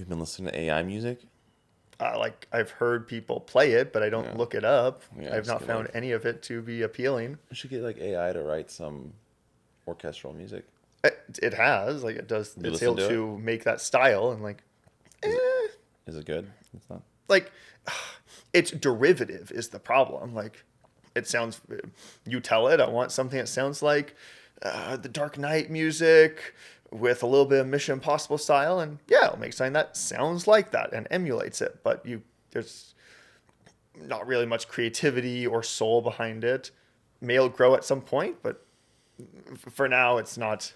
you been listening to AI music? Like I've heard people play it, but I don't Yeah. look it up. Yeah, I've just not get found like any of it to be appealing. we should get like AI to write some orchestral music. It has like it does. You It's listen able to it? to make that style and like, Is it eh, is it good? It's not. like its derivative is the problem. Like it sounds. You tell it, I want something that sounds like the Dark Knight music with a little bit of Mission Impossible style, and yeah, it'll make something that sounds like that and emulates it. But there's not really much creativity or soul behind it. May it'll grow at some point, but for now, it's not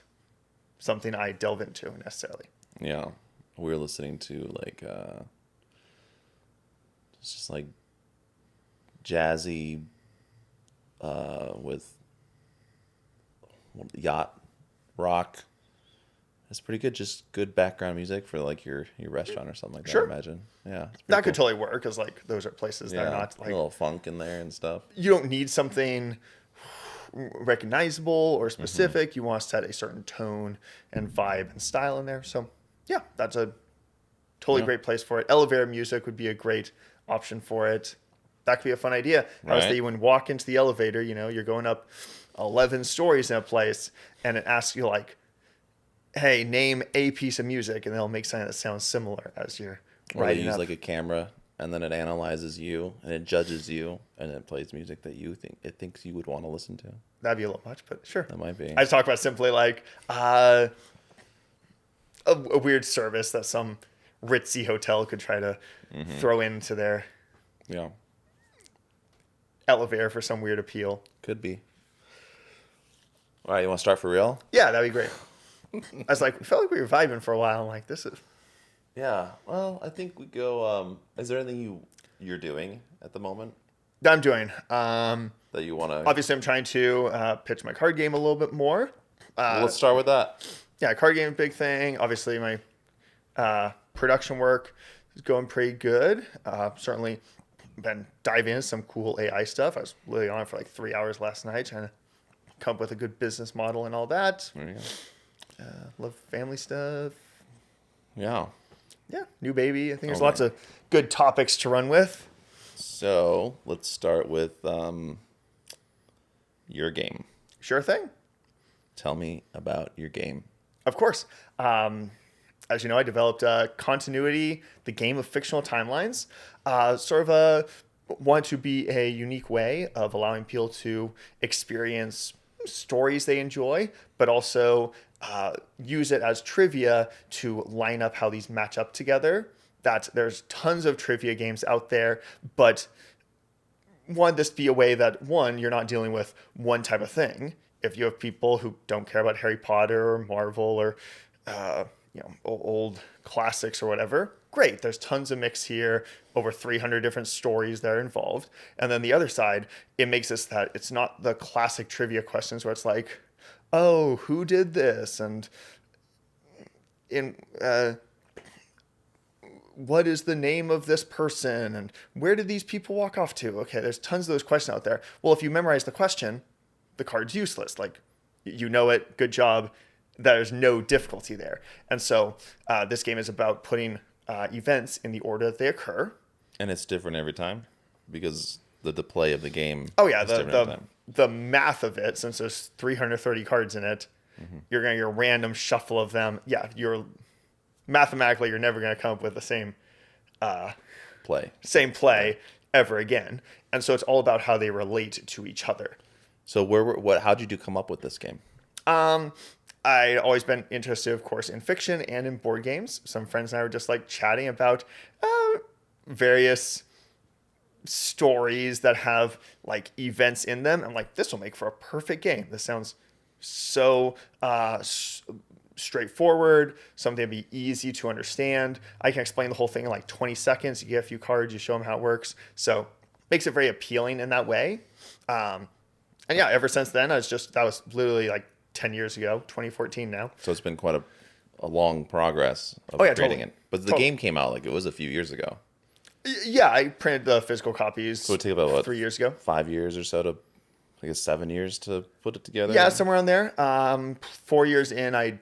something I delve into necessarily. Yeah, we were listening to like it's just like jazzy with yacht rock. It's pretty good, just good background music for like your restaurant or something like that. Sure. I imagine, yeah, it's pretty That could cool. totally work because like those are places that Yeah, are not a like little funk in there and stuff. you don't need something recognizable or specific. You want to set a certain tone and vibe and style in there. So yeah, that's a totally Yeah. great place for it. Elevator music would be a great option for it. That could be a fun idea. I was Right. that you would walk into the elevator, you're going up 11 stories in a place and it asks you like, hey, name a piece of music, and they'll make something that sounds similar as you're Or they riding use up. like a camera and then it analyzes you and it judges you and it plays music that you think it thinks you would want to listen to. That'd be a little much, but sure. That might be. I just talk about simply like a weird service that some ritzy hotel could try to throw into their Yeah, elevator for some weird appeal. could be. All right, you want to start for real? Yeah, that'd be great. I was like, we felt like we were vibing for a while. I'm like, this is Yeah. Well, I think we go. Is there anything you're doing at the moment that I'm doing. that you want to? Obviously, I'm trying to pitch my card game a little bit more. Let's start with that. Yeah, card game, big thing. Obviously, my production work is going pretty good. Certainly been diving into some cool AI stuff. I was literally on it for like 3 hours last night trying to come up with a good business model and all that. There you go. Love family stuff. Yeah. Yeah, new baby. I think there's Oh, lots man. of good topics to run with. So let's start with your game. Sure thing. Tell me about your game. Of course. As you know, I developed Continuity, the game of fictional timelines. Sort of want to be a unique way of allowing people to experience stories they enjoy, but also use it as trivia to line up how these match up together. That there's tons of trivia games out there, but want this to be a way that, one, you're not dealing with one type of thing. If you have people who don't care about Harry Potter or Marvel or old classics or whatever, great. There's tons of mix here, over 300 different stories that are involved. And then the other side, it makes it that it's not the classic trivia questions where it's like, oh, who did this? And in what is the name of this person? And where did these people walk off to? Okay, there's tons of those questions out there. Well, if you memorize the question, the card's useless. Like, you know it, good job. There's no difficulty there. And so this game is about putting events in the order that they occur. And it's different every time because the play of the game. Oh yeah, is different every time. the math of it, since there's 330 cards in it, you're gonna get a random shuffle of them. Yeah, you're mathematically you're never gonna come up with the same play. ever again. And so it's all about how they relate to each other. So how did you come up with this game? I'd always been interested, of course, in fiction and in board games. Some friends and I were just like chatting about various stories that have like events in them. I'm like, this will make for a perfect game. This sounds so straightforward, something that'd be easy to understand. I can explain the whole thing in like 20 seconds. You get a few cards, you show them how it works. So makes it very appealing in that way. And yeah, ever since then, that was literally like 10 years ago, 2014 now. So it's been quite a long progress of Yeah, creating totally. it. But the game came out like it was a few years ago. Yeah, I printed the physical copies So it took about 3 years ago. 5 years or so to, I guess 7 years to put it together. Yeah, somewhere on there. 4 years in, I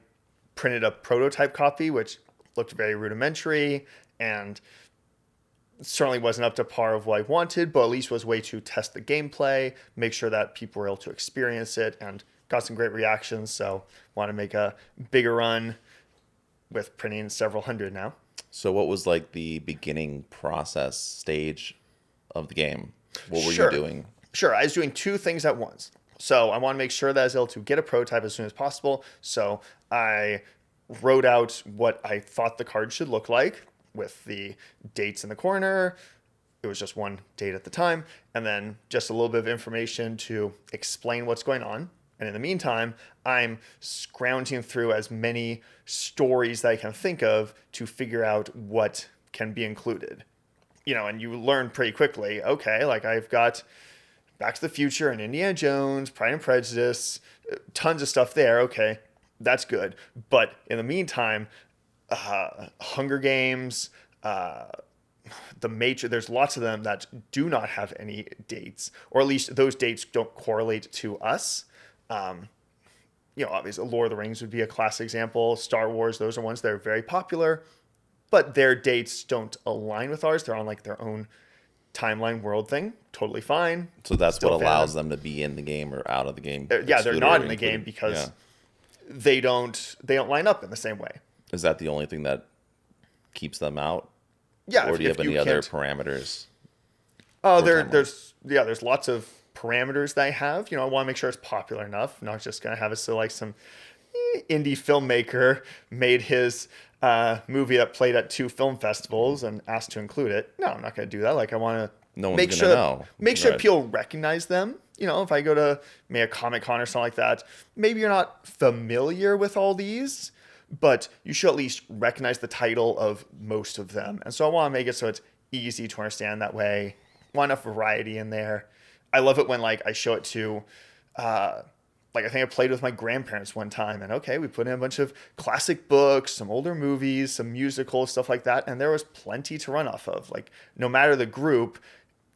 printed a prototype copy, which looked very rudimentary and certainly wasn't up to par of what I wanted, but at least was a way to test the gameplay, make sure that people were able to experience it, and got some great reactions. So want to make a bigger run with printing several hundred now. So what was like the beginning process stage of the game? What were you Sure. doing? Sure, I was doing two things at once. So I want to make sure that I was able to get a prototype as soon as possible. So I wrote out what I thought the card should look like with the dates in the corner. It was just one date at the time. And then just a little bit of information to explain what's going on. And in the meantime, I'm scrounging through as many stories that I can think of to figure out what can be included. And you learn pretty quickly, okay, like I've got Back to the Future and Indiana Jones, Pride and Prejudice, tons of stuff there. Okay, that's good. But in the meantime, Hunger Games, the Matrix, there's lots of them that do not have any dates, or at least those dates don't correlate to us. Obviously, Lord of the Rings would be a classic example. Star Wars, those are ones that are very popular, but their dates don't align with ours. They're on like their own timeline world thing. Totally fine. So that's Still what a fan of allows them to be in the game or out of the game. Yeah, they're excluded not or in the game included. because Yeah. they don't line up in the same way. Is that the only thing that keeps them out? Yeah, Or do you have any other can't- parameters? Oh, for timelines? there's lots of parameters that I have. I want to make sure it's popular enough. I'm not just gonna have it so like some indie filmmaker made his movie that played at 2 film festivals and asked to include it. No, I'm not gonna do that. Like I want to No one's make gonna sure know. make sure Right. people recognize them. If I go to maybe a Comic-Con or something like that, maybe you're not familiar with all these, but you should at least recognize the title of most of them. And so I want to make it so it's easy to understand that way. Want enough variety in there. I love it when like I show it to like I think I played with my grandparents one time, and okay, we put in a bunch of classic books, some older movies, some musicals, stuff like that, and there was plenty to run off of. Like no matter the group,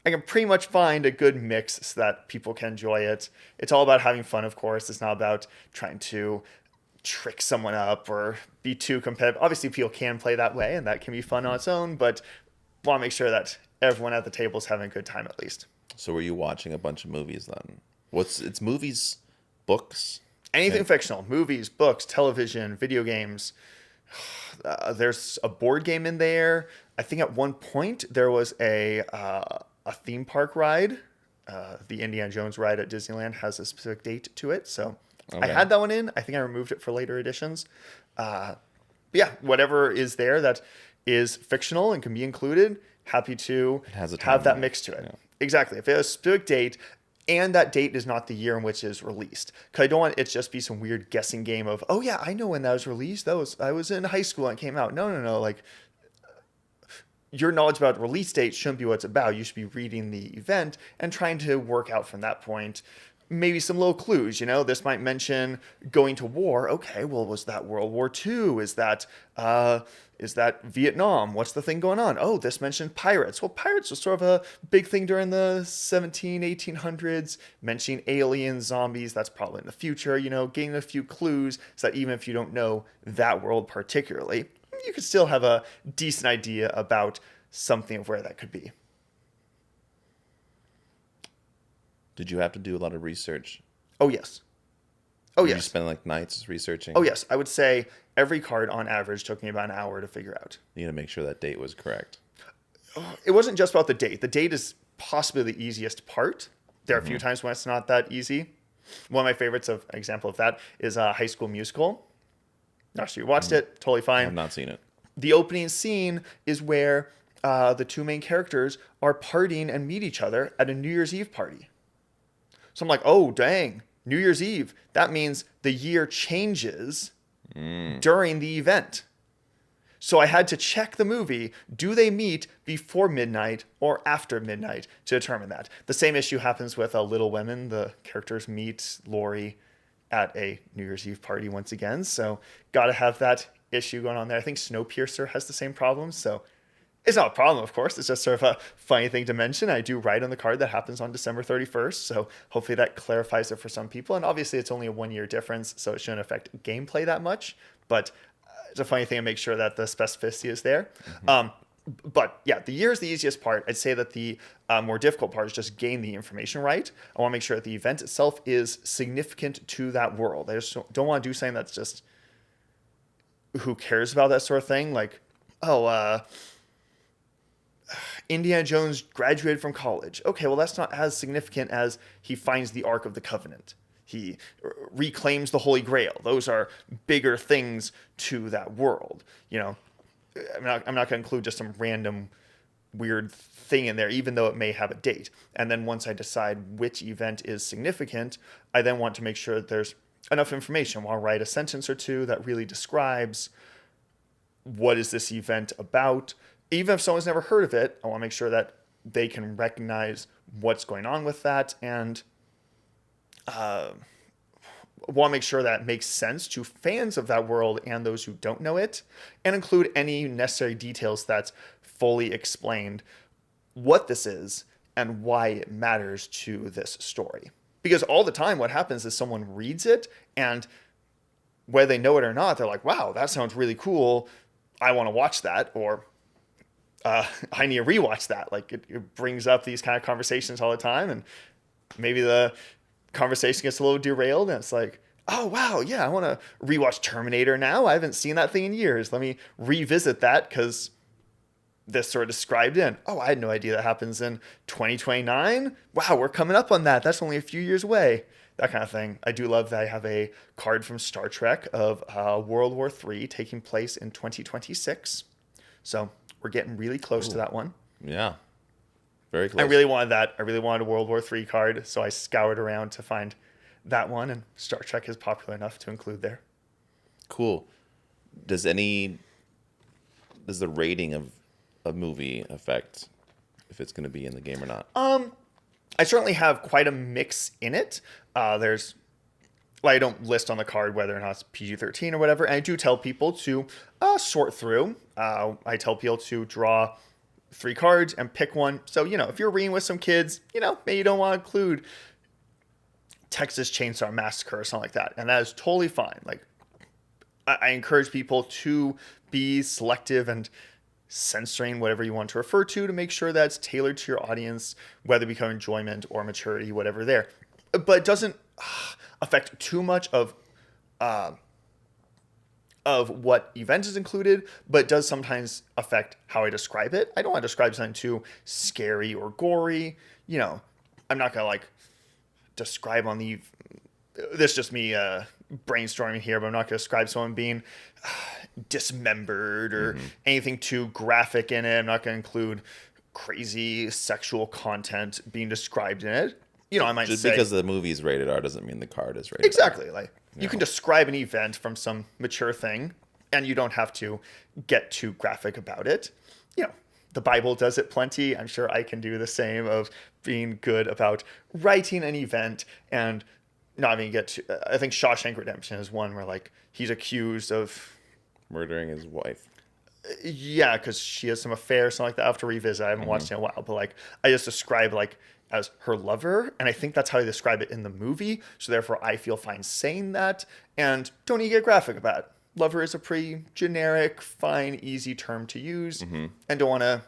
I can pretty much find a good mix so that people can enjoy it. It's all about having fun, of course. It's not about trying to trick someone up or be too competitive. Obviously, people can play that way, and that can be fun on its own, but want to make sure that everyone at the table is having a good time at least. So were you watching a bunch of movies then? It's movies, books? Anything And- fictional, movies, books, television, video games. There's a board game in there. I think at one point there was a theme park ride. The Indiana Jones ride at Disneyland has a specific date to it. So I Okay. had that one in. I think I removed it for later editions. Yeah, whatever is there that is fictional and can be included, happy to has a have that timeline. mix to it. Yeah. Exactly. If it has a specific date and that date is not the year in which it is released. Because I don't want it to just be some weird guessing game of, oh yeah, I know when that was released. I was in high school and it came out. No. Like your knowledge about release date shouldn't be what it's about. You should be reading the event and trying to work out from that point. Maybe some little clues, this might mention going to war. Okay, well, was that World War II? Is that Vietnam? What's the thing going on? Oh, this mentioned pirates. Well, pirates was sort of a big thing during the 1800s, mentioning aliens, zombies. That's probably in the future, getting a few clues so that even if you don't know that world particularly, you could still have a decent idea about something of where that could be. Did you have to do a lot of research? Oh, yes. Oh, Did you yes. spend like nights researching? Oh, yes. I would say every card on average took me about an hour to figure out. You had to make sure that date was correct. It wasn't just about the date. The date is possibly the easiest part. There are a few times when it's not that easy. One of my favorites of example of that is High School Musical. Not sure you watched it. Totally I fine. have not seen it. The opening scene is where the two main characters are partying and meet each other at a New Year's Eve party. So I'm like, oh, dang, New Year's Eve. That means the year changes during the event. So I had to check the movie. Do they meet before midnight or after midnight to determine that? The same issue happens with Little Women. The characters meet Lori at a New Year's Eve party once again. So got to have that issue going on there. I think Snowpiercer has the same problem. So it's not a problem, of course. It's just sort of a funny thing to mention. I do write on the card that happens on December 31st. So hopefully that clarifies it for some people. And obviously it's only a 1 year difference, so it shouldn't affect gameplay that much. But it's a funny thing to make sure that the specificity is there. Mm-hmm. But yeah, the year is the easiest part. I'd say that the more difficult part is just getting the information right. I want to make sure that the event itself is significant to that world. I just don't want to do something that's just who cares about that sort of thing. Like, Indiana Jones graduated from college. Okay, well, that's not as significant as he finds the Ark of the Covenant. He reclaims the Holy Grail. Those are bigger things to that world. I'm not going to include just some random weird thing in there, even though it may have a date. And then once I decide which event is significant, I then want to make sure that there's enough information. I'll write a sentence or two that really describes what is this event about. Even if someone's never heard of it, I want to make sure that they can recognize what's going on with that, and want to make sure that makes sense to fans of that world and those who don't know it, and include any necessary details that fully explained what this is and why it matters to this story. Because all the time what happens is someone reads it, and whether they know it or not, they're like, wow, that sounds really cool. I want to watch that, or I need to rewatch that. Like it brings up these kind of conversations all the time, and maybe the conversation gets a little derailed, and it's like, oh wow, yeah, I want to rewatch Terminator now. I haven't seen that thing in years. Let me revisit that because this sort of described in. Oh, I had no idea that happens in 2029. Wow, we're coming up on that. That's only a few years away. That kind of thing. I do love that I have a card from Star Trek of World War III taking place in 2026. So we're getting really close to that one. Yeah. Very close. I really wanted that. I really wanted a World War III card, so I scoured around to find that one, and Star Trek is popular enough to include there. Cool. Does the rating of a movie affect if it's going to be in the game or not? I certainly have quite a mix in it. I don't list on the card whether or not it's PG-13 or whatever, and I do tell people to sort through. I tell people to draw 3 cards and pick one. So, if you're reading with some kids, maybe you don't want to include Texas Chainsaw Massacre or something like that. And that is totally fine. Like, I encourage people to be selective and censoring whatever you want to refer to make sure that's tailored to your audience, whether it become enjoyment or maturity, whatever there. But it doesn't affect too much of what event is included, but does sometimes affect how I describe it. I don't want to describe something too scary or gory. I'm not going to describe on the... This is just me brainstorming here, but I'm not going to describe someone being dismembered or anything too graphic in it. I'm not going to include crazy sexual content being described in it. I might Just say... because the movie's rated R doesn't mean the card is rated R. Exactly. You can describe an event from some mature thing, and you don't have to get too graphic about it. The Bible does it plenty. I'm sure I can do the same of being good about writing an event and not even get to... I think Shawshank Redemption is one where, he's accused of... murdering his wife. Yeah, because she has some affair or something like that. I have to revisit. I haven't watched it in a while. But, I just describe, as her lover, and I think that's how I describe it in the movie, so therefore I feel fine saying that, and don't need to get graphic about it. Lover is a pretty generic, fine, easy term to use, and don't want to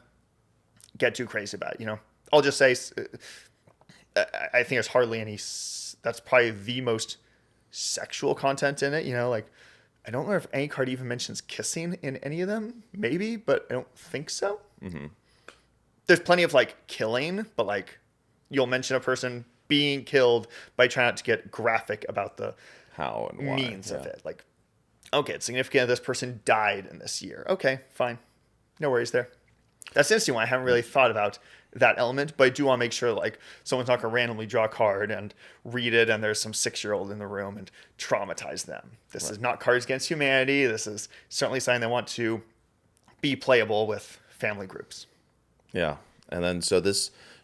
get too crazy about it, I'll just say, I think there's hardly any, that's probably the most sexual content in it, I don't know if any card even mentions kissing in any of them, maybe, but I don't think so. There's plenty of, killing, but, you'll mention a person being killed by trying not to get graphic about the how and why means of it. Okay, it's significant that this person died in this year. Okay, fine. No worries there. That's an interesting one. I haven't really thought about that element, but I do want to make sure someone's not going to randomly draw a card and read it and there's some 6-year-old in the room and traumatize them. This is not Cards Against Humanity. This is certainly something they want to be playable with family groups. Yeah. And then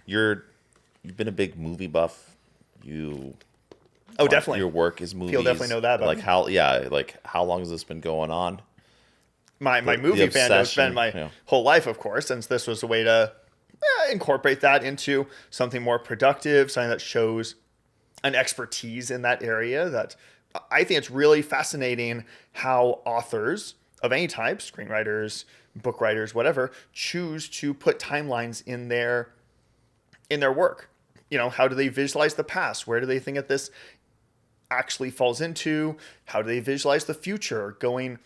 you've been a big movie buff. Definitely. Your work is movies. People definitely know that about me. How long has this been going on? My movie fandom has been my whole life, of course, since this was a way to incorporate that into something more productive, something that shows an expertise in that area. That I think it's really fascinating how authors of any type, screenwriters, book writers, whatever, choose to put timelines in their work. You know, how do they visualize the past? Where do they think that this actually falls into? How do they visualize the future going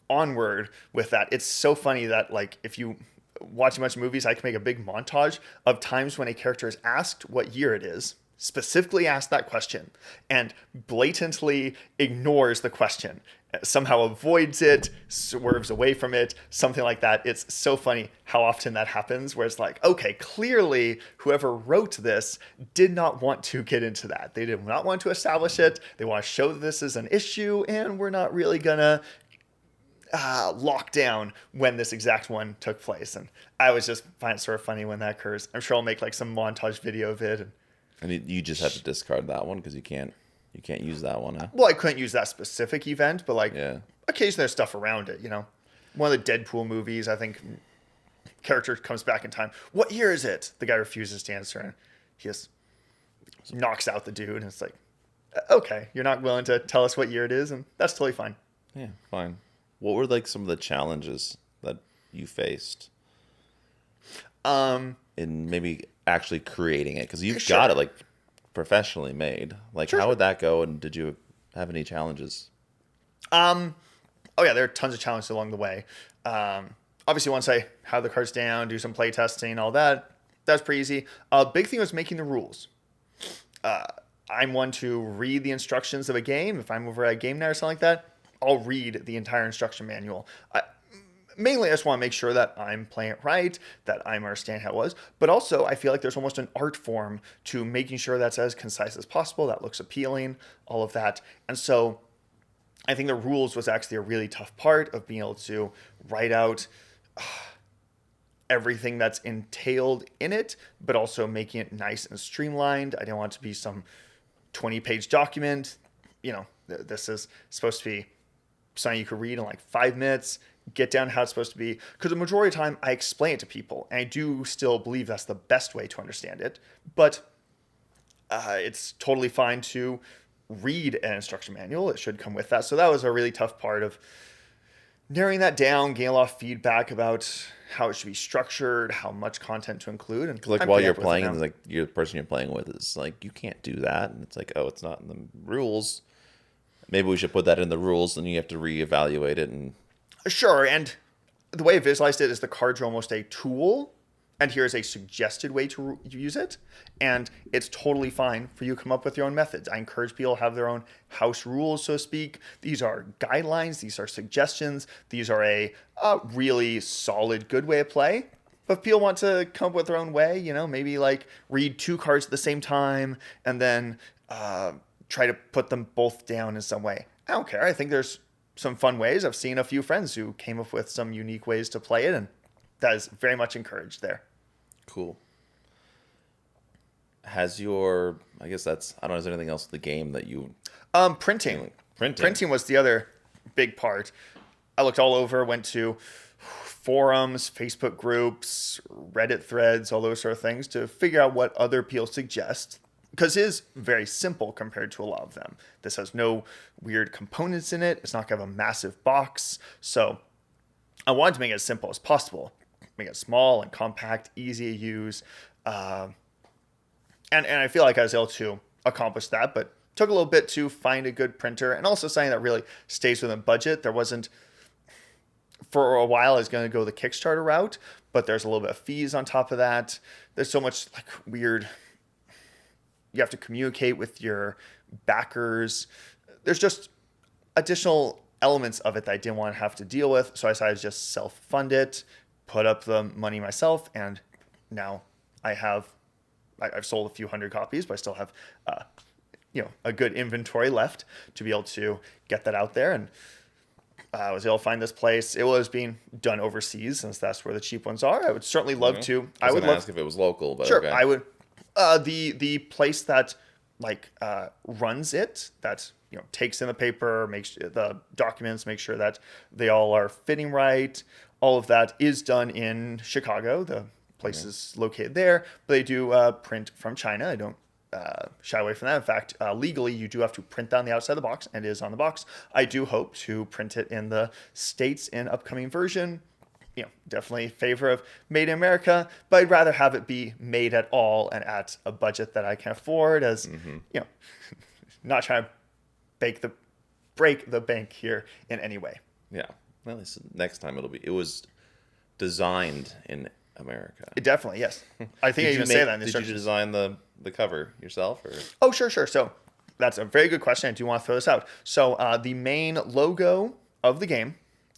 onward with that? It's so funny that, like, if you watch a bunch of movies, I can make a big montage of times when a character is asked what year it is, specifically asked that question, and blatantly ignores the question, somehow avoids it, swerves away from it, something like that. It's so funny how often that happens, where it's like, okay, clearly whoever wrote this did not want to get into that. They did not want to establish it. They want to show that this is an issue, and we're not really gonna lock down when this exact one took place. And I was just find it sort of funny when that occurs. I'm sure I'll make like some montage video of it. And you just have to discard that one because you can't use that one. Huh? Well, I couldn't use that specific event, but like Yeah. occasionally there's stuff around it, you know. One of the Deadpool movies, I think, character comes back in time. What year is it? The guy refuses to answer, and he just knocks out the dude. And it's like, okay, you're not willing to tell us what year it is, and that's totally fine. Yeah, fine. What were like some of the challenges that you faced in maybe actually creating it? Because you've Sure. got it like professionally made. Like, Sure. how would that go? And did you have any challenges? Oh yeah, there are tons of challenges along the way. Obviously, once I have the cards down, do some play testing, all that, that's pretty easy. Big thing was making the rules. I'm one to read the instructions of a game. If I'm over at a game night or something like that, I'll read the entire instruction manual. Mainly, I just want to make sure that I'm playing it right, that I'm understanding how it was. But also, I feel like there's almost an art form to making sure that's as concise as possible, that looks appealing, all of that. And so I think the rules was actually a really tough part of being able to write out everything that's entailed in it, but also making it nice and streamlined. I didn't want it to be some 20-page document. You know, this is supposed to be something you could read in like 5 minutes, get down how it's supposed to be. Because the majority of the time, I explain it to people, and I do still believe that's the best way to understand it. But it's totally fine to read an instruction manual. It should come with that. So that was a really tough part of narrowing that down, getting a lot of feedback about how it should be structured, how much content to include. And Like I'm while pretty you're happy with it playing, now. and like the person you're playing with is like, you can't do that, and it's like, oh, it's not in the rules. Maybe we should put that in the rules, and you have to reevaluate it. And Sure, and the way I visualized it is the cards are almost a tool, and here's a suggested way to use it, and it's totally fine for you to come up with your own methods. I encourage people to have their own house rules, so to speak. These are guidelines, these are suggestions, these are a really solid, good way of play. But if people want to come up with their own way, you know, maybe like read 2 cards at the same time, and then try to put them both down in some way. I don't care. I think there's some fun ways. I've seen a few friends who came up with some unique ways to play it, and that is very much encouraged there. cool. Has your, I guess that's, I don't know, is there anything else in the game that you Printing. printing? Printing was the other big part. I looked all over, went to forums, Facebook groups, Reddit threads, all those sort of things to figure out what other people suggest. Because it is very simple compared to a lot of them. This has no weird components in it. It's not going to have a massive box. So I wanted to make it as simple as possible. Make it small and compact, easy to use. And I feel like I was able to accomplish that, but took a little bit to find a good printer and also something that really stays within budget. There wasn't, for a while, I was going to go the Kickstarter route, but there's a little bit of fees on top of that. There's so much like weird, you have to communicate with your backers. There's just additional elements of it that I didn't want to have to deal with. So I decided to just self-fund it, put up the money myself, and now I've sold a few hundred copies, but I still have a good inventory left to be able to get that out there. And I was able to find this place. It was being done overseas, since that's where the cheap ones are. I would certainly love to. I would would love ask if it was local, but Sure, okay. I would. The place that runs it, that takes in the paper, makes the documents, make sure that they all are fitting right. All of that is done in Chicago. The place is located there, but they do print from China. I don't shy away from that. In fact, legally, you do have to print that on the outside of the box, and it is on the box. I do hope to print it in the States in upcoming version. Definitely favor of made in America, but I'd rather have it be made at all and at a budget that I can afford, as not trying to break the bank here in any way. Yeah. Well, at least next time it was designed in America. Definitely, yes. I think I even say that in the instructions. Did you design the cover yourself? Or? Oh, sure. So that's a very good question. I do want to throw this out. So the main logo of the game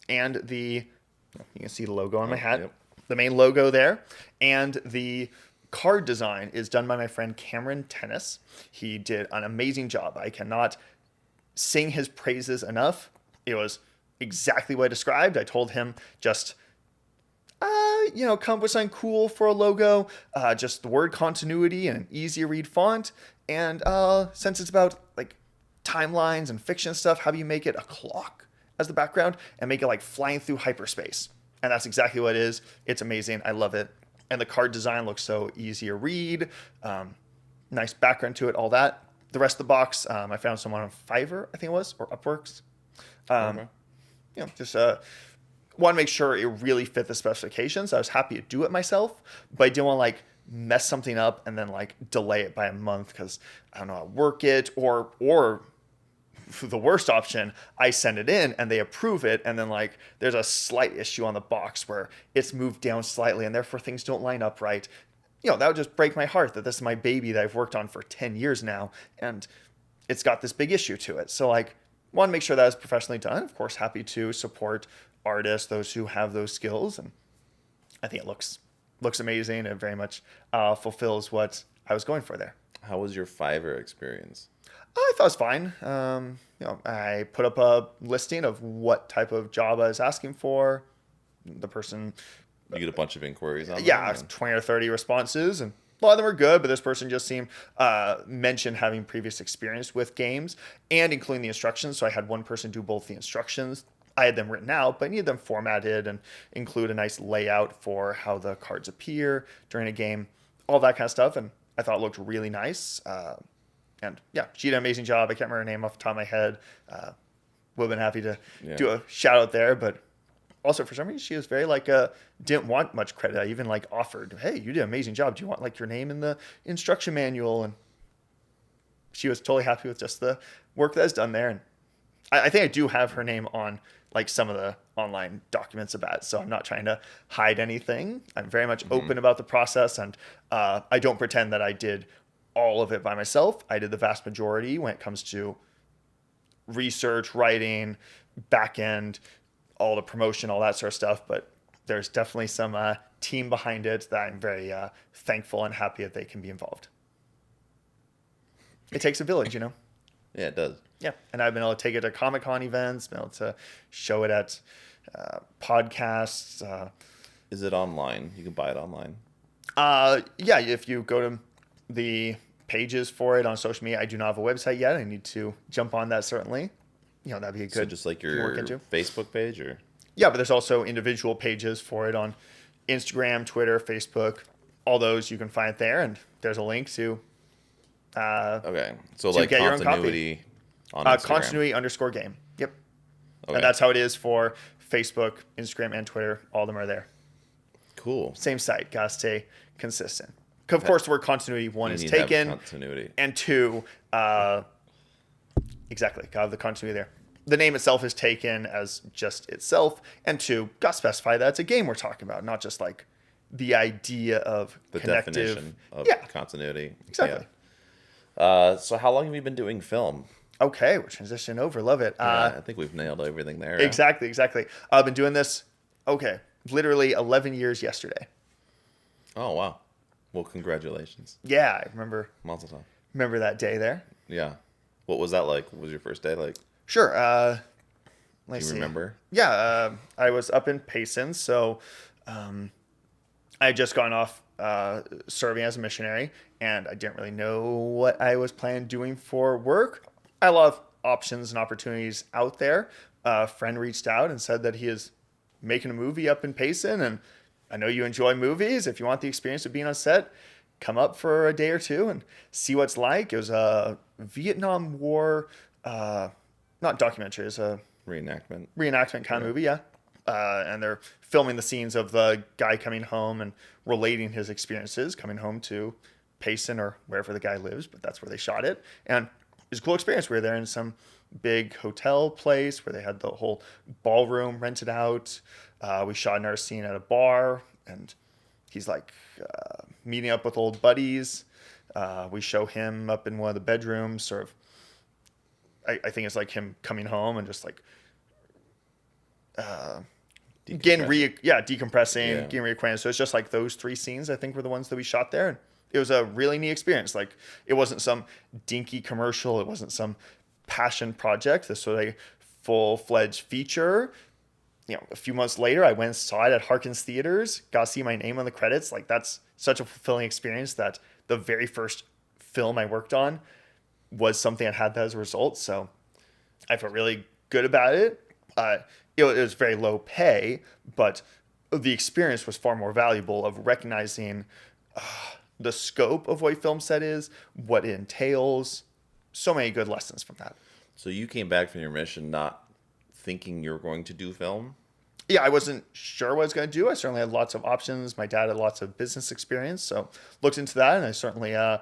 and you can see the logo on my hat. Yep. The main logo there and the card design is done by my friend Cameron Tennis. He did an amazing job. I cannot sing his praises enough. It was exactly what I described. I told him just come up with something cool for a logo, just the word continuity and an easy to read font. And since it's about like timelines and fiction stuff, how do you make it a clock as the background and make it like flying through hyperspace? And that's exactly what it is. It's amazing. I love it. And the card design looks so easy to read. Nice background to it, all that. The rest of the box, I found someone on Fiverr, I think it was, or Upworks. Just want to make sure it really fit the specifications. I was happy to do it myself, but I didn't want to like mess something up and then like delay it by a month because I don't know how to work it, or the worst option, I send it in and they approve it, and then like there's a slight issue on the box where it's moved down slightly and therefore things don't line up right. That would just break my heart that this is my baby that I've worked on for 10 years now and it's got this big issue to it. So like want to make sure that is professionally done. Of course, happy to support artists, those who have those skills, and I think it looks amazing and very much fulfills what I was going for there. How was your Fiverr experience? I thought it was fine. I put up a listing of what type of job I was asking for. The person... You get a bunch of inquiries on Yeah, 20 or 30 responses, and a lot of them were good, but this person just seemed mentioned having previous experience with games and including the instructions. So I had one person do both the instructions. I had them written out, but I needed them formatted and include a nice layout for how the cards appear during a game, all that kind of stuff. And I thought it looked really nice. And yeah, she did an amazing job. I can't remember her name off the top of my head. Would have been happy to do a shout out there, but also for some reason she was very didn't want much credit. I even offered, hey, you did an amazing job. Do you want your name in the instruction manual? And she was totally happy with just the work that's done there. And I think I do have her name on some of the online documents about it, so I'm not trying to hide anything. I'm very much open about the process, and I don't pretend that I did all of it by myself. I did the vast majority when it comes to research, writing, back end, all the promotion, all that sort of stuff. But there's definitely some team behind it that I'm very thankful and happy that they can be involved. It takes a village, Yeah, it does. Yeah, and I've been able to take it to Comic-Con events, been able to show it at podcasts. Is it online? You can buy it online? Yeah, if you go to the pages for it on social media. I do not have a website yet. I need to jump on that, certainly. That'd be a good... So just like your Facebook page? Or yeah, but there's also individual pages for it on Instagram, Twitter, Facebook. All those you can find there, and there's a link to... okay, so to get continuity on Instagram. Continuity_game. Yep. Okay. And that's how it is for Facebook, Instagram, and Twitter. All of them are there. Cool. Same site. Gotta stay consistent. Of course, the word continuity, one, is taken. Continuity. And two, exactly, gotta have the continuity there. The name itself is taken as just itself. And two, gotta specify that it's a game we're talking about, not just the idea of the connective. definition of continuity. Exactly. Yeah. So how long have you been doing film? Okay, we're transitioning over. Love it. I think we've nailed everything there. Exactly. I've been doing this, literally 11 years yesterday. Oh, wow. Well, congratulations. Yeah, I remember. Mazel tov. Remember that day there? Yeah. What was that like? What was your first day like? Sure. Do you remember? Yeah, I was up in Payson, so I had just gone off serving as a missionary, and I didn't really know what I was planning on doing for work. I had a lot of options and opportunities out there. A friend reached out and said that he is making a movie up in Payson, and I know you enjoy movies. If you want the experience of being on set, come up for a day or two and see what it's like. It was a Vietnam War, not documentary, it's a Reenactment. reenactment kind of Yeah. movie, yeah. And they're filming the scenes of the guy coming home and relating his experiences coming home to Payson or wherever the guy lives, but that's where they shot it. And it was a cool experience. We were there in some big hotel place where they had the whole ballroom rented out. We shot another scene at a bar, and he's like meeting up with old buddies. We show him up in one of the bedrooms, sort of. I think it's like him coming home and just like decompressing, Yeah. getting reacquainted. So it's just like those three scenes, I think, were the ones that we shot there. And it was a really neat experience. Like, it wasn't some dinky commercial. It wasn't some passion project. This was a full-fledged feature. A few months later, I went and saw it at Harkins Theaters, got to see my name on the credits. Like, that's such a fulfilling experience that the very first film I worked on was something that had that as a result. So I felt really good about it. It was very low pay, but the experience was far more valuable of recognizing the scope of what a film set is, what it entails. So many good lessons from that. So you came back from your mission not thinking you were going to do film? Yeah, I wasn't sure what I was going to do. I certainly had lots of options. My dad had lots of business experience, so looked into that, and I certainly I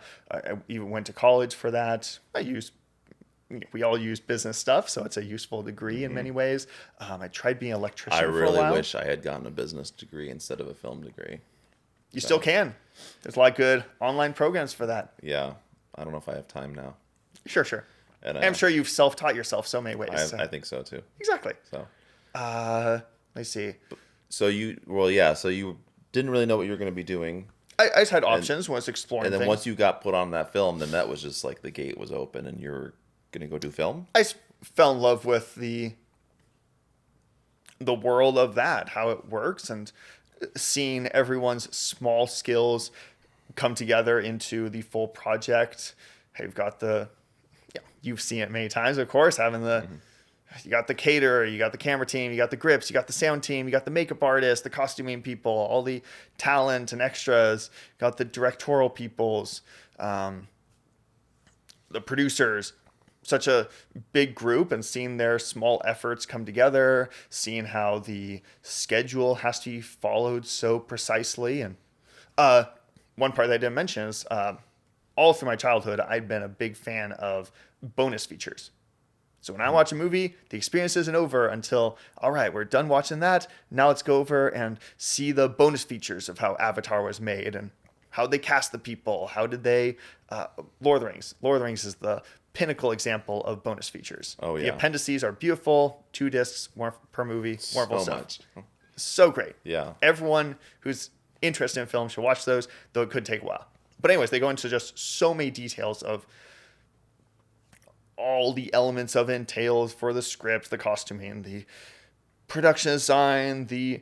even went to college for that. We all use business stuff, so it's a useful degree in many ways. I tried being an electrician I for a really while. wish I had gotten a business degree instead of a film degree. You still can. There's a lot of good online programs for that. Yeah, I don't know if I have time now. Sure. And I'm sure you've self-taught yourself so many ways. I think so too. Exactly. So Let's see. so you didn't really know what you were going to be doing, I just had options, was exploring and then things. once you got put on that film, then that was just like the gate was open, and you're going to go do film. I fell in love with the world of that, how it works, and seeing everyone's small skills come together into the full project. Hey, you've seen it many times, of course, having you got the caterer, you got the camera team, you got the grips, you got the sound team, you got the makeup artist, the costuming people, all the talent and extras, got the directorial peoples, the producers. Such a big group, and seeing their small efforts come together, seeing how the schedule has to be followed so precisely. And one part that I didn't mention is all through my childhood, I'd been a big fan of bonus features. So when I watch a movie, the experience isn't over until, all right, we're done watching that. Now let's go over and see the bonus features of how Avatar was made and how they cast the people. How did they... Lord of the Rings. Lord of the Rings is the pinnacle example of bonus features. Oh, yeah. The appendices are beautiful. 2 discs, one per movie. Wonderful So stuff. much. So great. Yeah. Everyone who's interested in film should watch those, though it could take a while. But anyways, they go into just so many details of all the elements of entails for the script, the costuming, the production design, the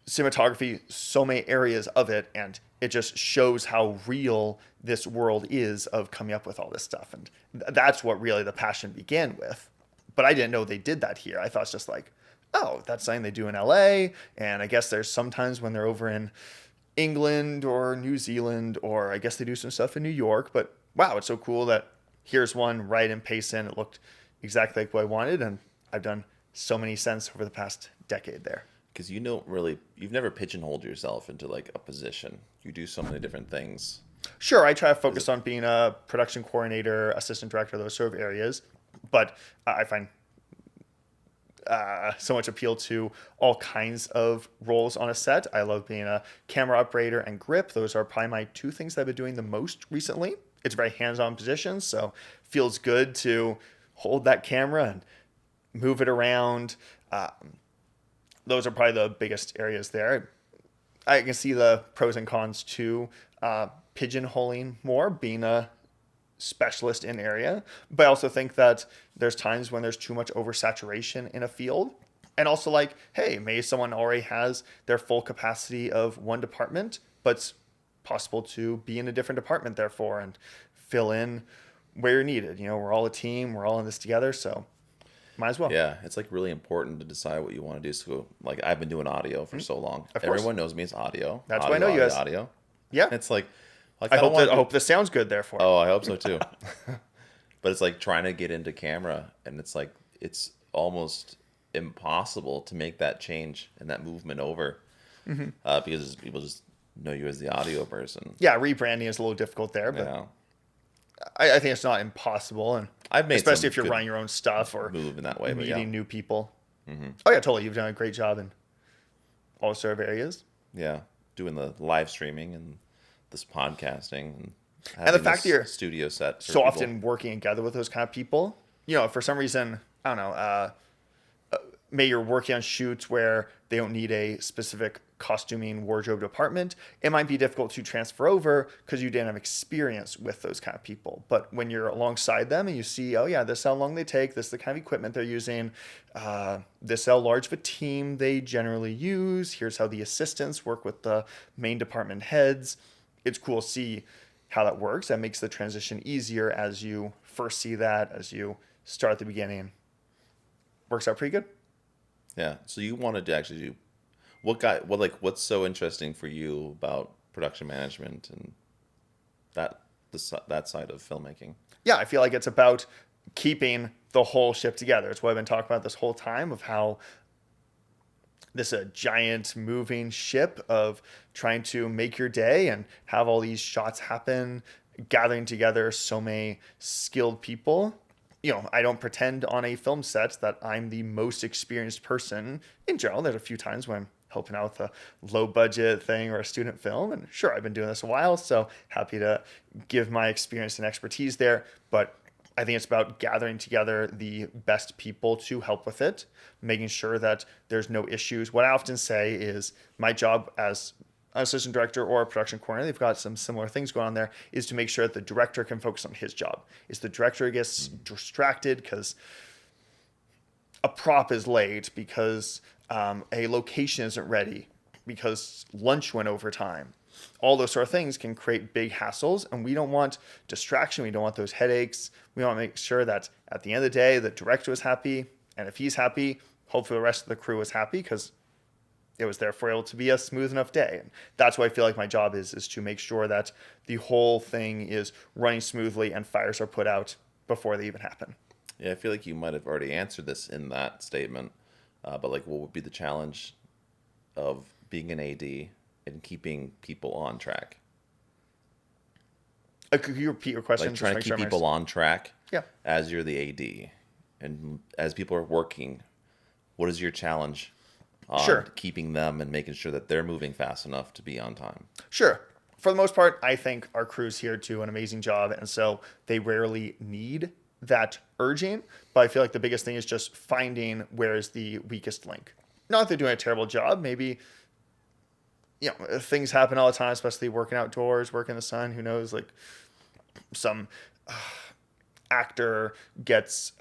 cinematography, so many areas of it, and it just shows how real this world is of coming up with all this stuff. And that's what really the passion began with. But I didn't know they did that here. I thought it's just like, oh, that's something they do in LA, and I guess there's sometimes when they're over in England or New Zealand, or I guess they do some stuff in New York, but wow, it's so cool that here's one right in Payson. It looked exactly like what I wanted, and I've done so many scenes over the past decade there. Because you've never pigeonholed yourself into like a position. You do so many different things. Sure, I try to focus on being a production coordinator, assistant director, those sort of areas, but I find so much appeal to all kinds of roles on a set. I love being a camera operator and grip. Those are probably my 2 things that I've been doing the most recently. It's a very hands-on position, so feels good to hold that camera and move it around. Those are probably the biggest areas there. I can see the pros and cons to pigeonholing more, being a specialist in area. But I also think that there's times when there's too much oversaturation in a field. And also like, hey, maybe someone already has their full capacity of one department, but it's possible to be in a different department therefore and fill in where you're needed. We're all a team. We're all in this together. So might as well. Yeah, it's like really important to decide what you want to do. So like I've been doing audio for so long. Of course. Everyone knows me as audio. That's audio, why I know you audio, as. audio. Yeah. It's like Like I I don't hope that want I hope this sounds good. Therefore, Oh, I hope so too. But it's like trying to get into camera, and it's like it's almost impossible to make that change and that movement over, because people just know you as the audio person. yeah, rebranding is a little difficult there, but Yeah, I think it's not impossible, and I've made especially some if you're good running your own stuff or move in that way, but yeah, meeting new people. Oh yeah, totally. You've done a great job in all sort of areas. yeah, doing the live streaming and this podcasting and And the having fact that this you're studio set for so people. often working together with those kind of people, for some reason, I don't know, maybe you're working on shoots where they don't need a specific costuming wardrobe department, it might be difficult to transfer over because you didn't have experience with those kind of people. But when you're alongside them and you see, oh yeah, this is how long they take, this is the kind of equipment they're using, this is how large of a team they generally use, here's how the assistants work with the main department heads. It's cool to see how that works. That makes the transition easier as you first see that, as you start at the beginning. Works out pretty good. Yeah. So you wanted to actually do what's so interesting for you about production management and that side of filmmaking? Yeah, I feel like it's about keeping the whole ship together. It's what I've been talking about this whole time of how this a giant moving ship of trying to make your day and have all these shots happen, gathering together so many skilled people. I don't pretend on a film set that I'm the most experienced person in general. There's a few times when I'm helping out with a low budget thing or a student film. And sure, I've been doing this a while, so happy to give my experience and expertise there. But I think it's about gathering together the best people to help with it, making sure that there's no issues. What I often say is my job as an assistant director or a production coordinator, they've got some similar things going on there, is to make sure that the director can focus on his job. Is the director gets distracted because a prop is late, because a location isn't ready, because lunch went over time. All those sort of things can create big hassles, and we don't want distraction. We don't want those headaches. We want to make sure that at the end of the day, the director is happy, and if he's happy, hopefully the rest of the crew is happy, because it was therefore able to be a smooth enough day. And that's what I feel like my job is to make sure that the whole thing is running smoothly and fires are put out before they even happen. Yeah, I feel like you might have already answered this in that statement, but like, what would be the challenge of being an AD and keeping people on track? Could you repeat your question? Like trying to keep people on track. Yeah. As you're the AD, and as people are working, what is your challenge on Sure. keeping them and making sure that they're moving fast enough to be on time? Sure. For the most part, I think our crews here do an amazing job, and so they rarely need that urging. But I feel like the biggest thing is just finding where is the weakest link. Not that they're doing a terrible job. Maybe, things happen all the time, especially working outdoors, working in the sun. Who knows? Like some actor gets.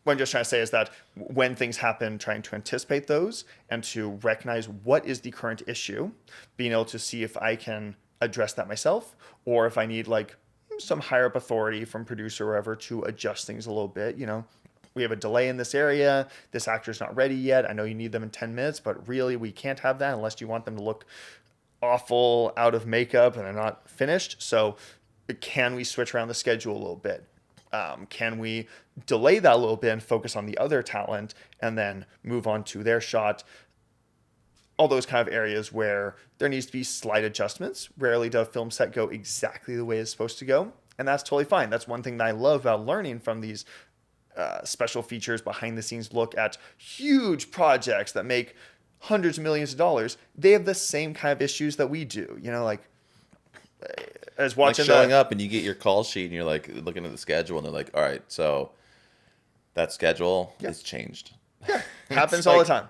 What I'm just trying to say is that when things happen, trying to anticipate those and to recognize what is the current issue, being able to see if I can address that myself, or if I need like some higher up authority from producer or wherever to adjust things a little bit. We have a delay in this area. This actor's not ready yet. I know you need them in 10 minutes, but really we can't have that unless you want them to look awful out of makeup and they're not finished. So can we switch around the schedule a little bit? Can we delay that a little bit and focus on the other talent and then move on to their shot? All those kind of areas where there needs to be slight adjustments. Rarely does a film set go exactly the way it's supposed to go, and that's totally fine. That's one thing that I love about learning from these special features, behind the scenes look at huge projects that make hundreds of millions of dollars. They have the same kind of issues that we do. Like as watching like showing up and you get your call sheet and you're like looking at the schedule and they're like, all right, so that schedule is changed. Yeah, happens all the time.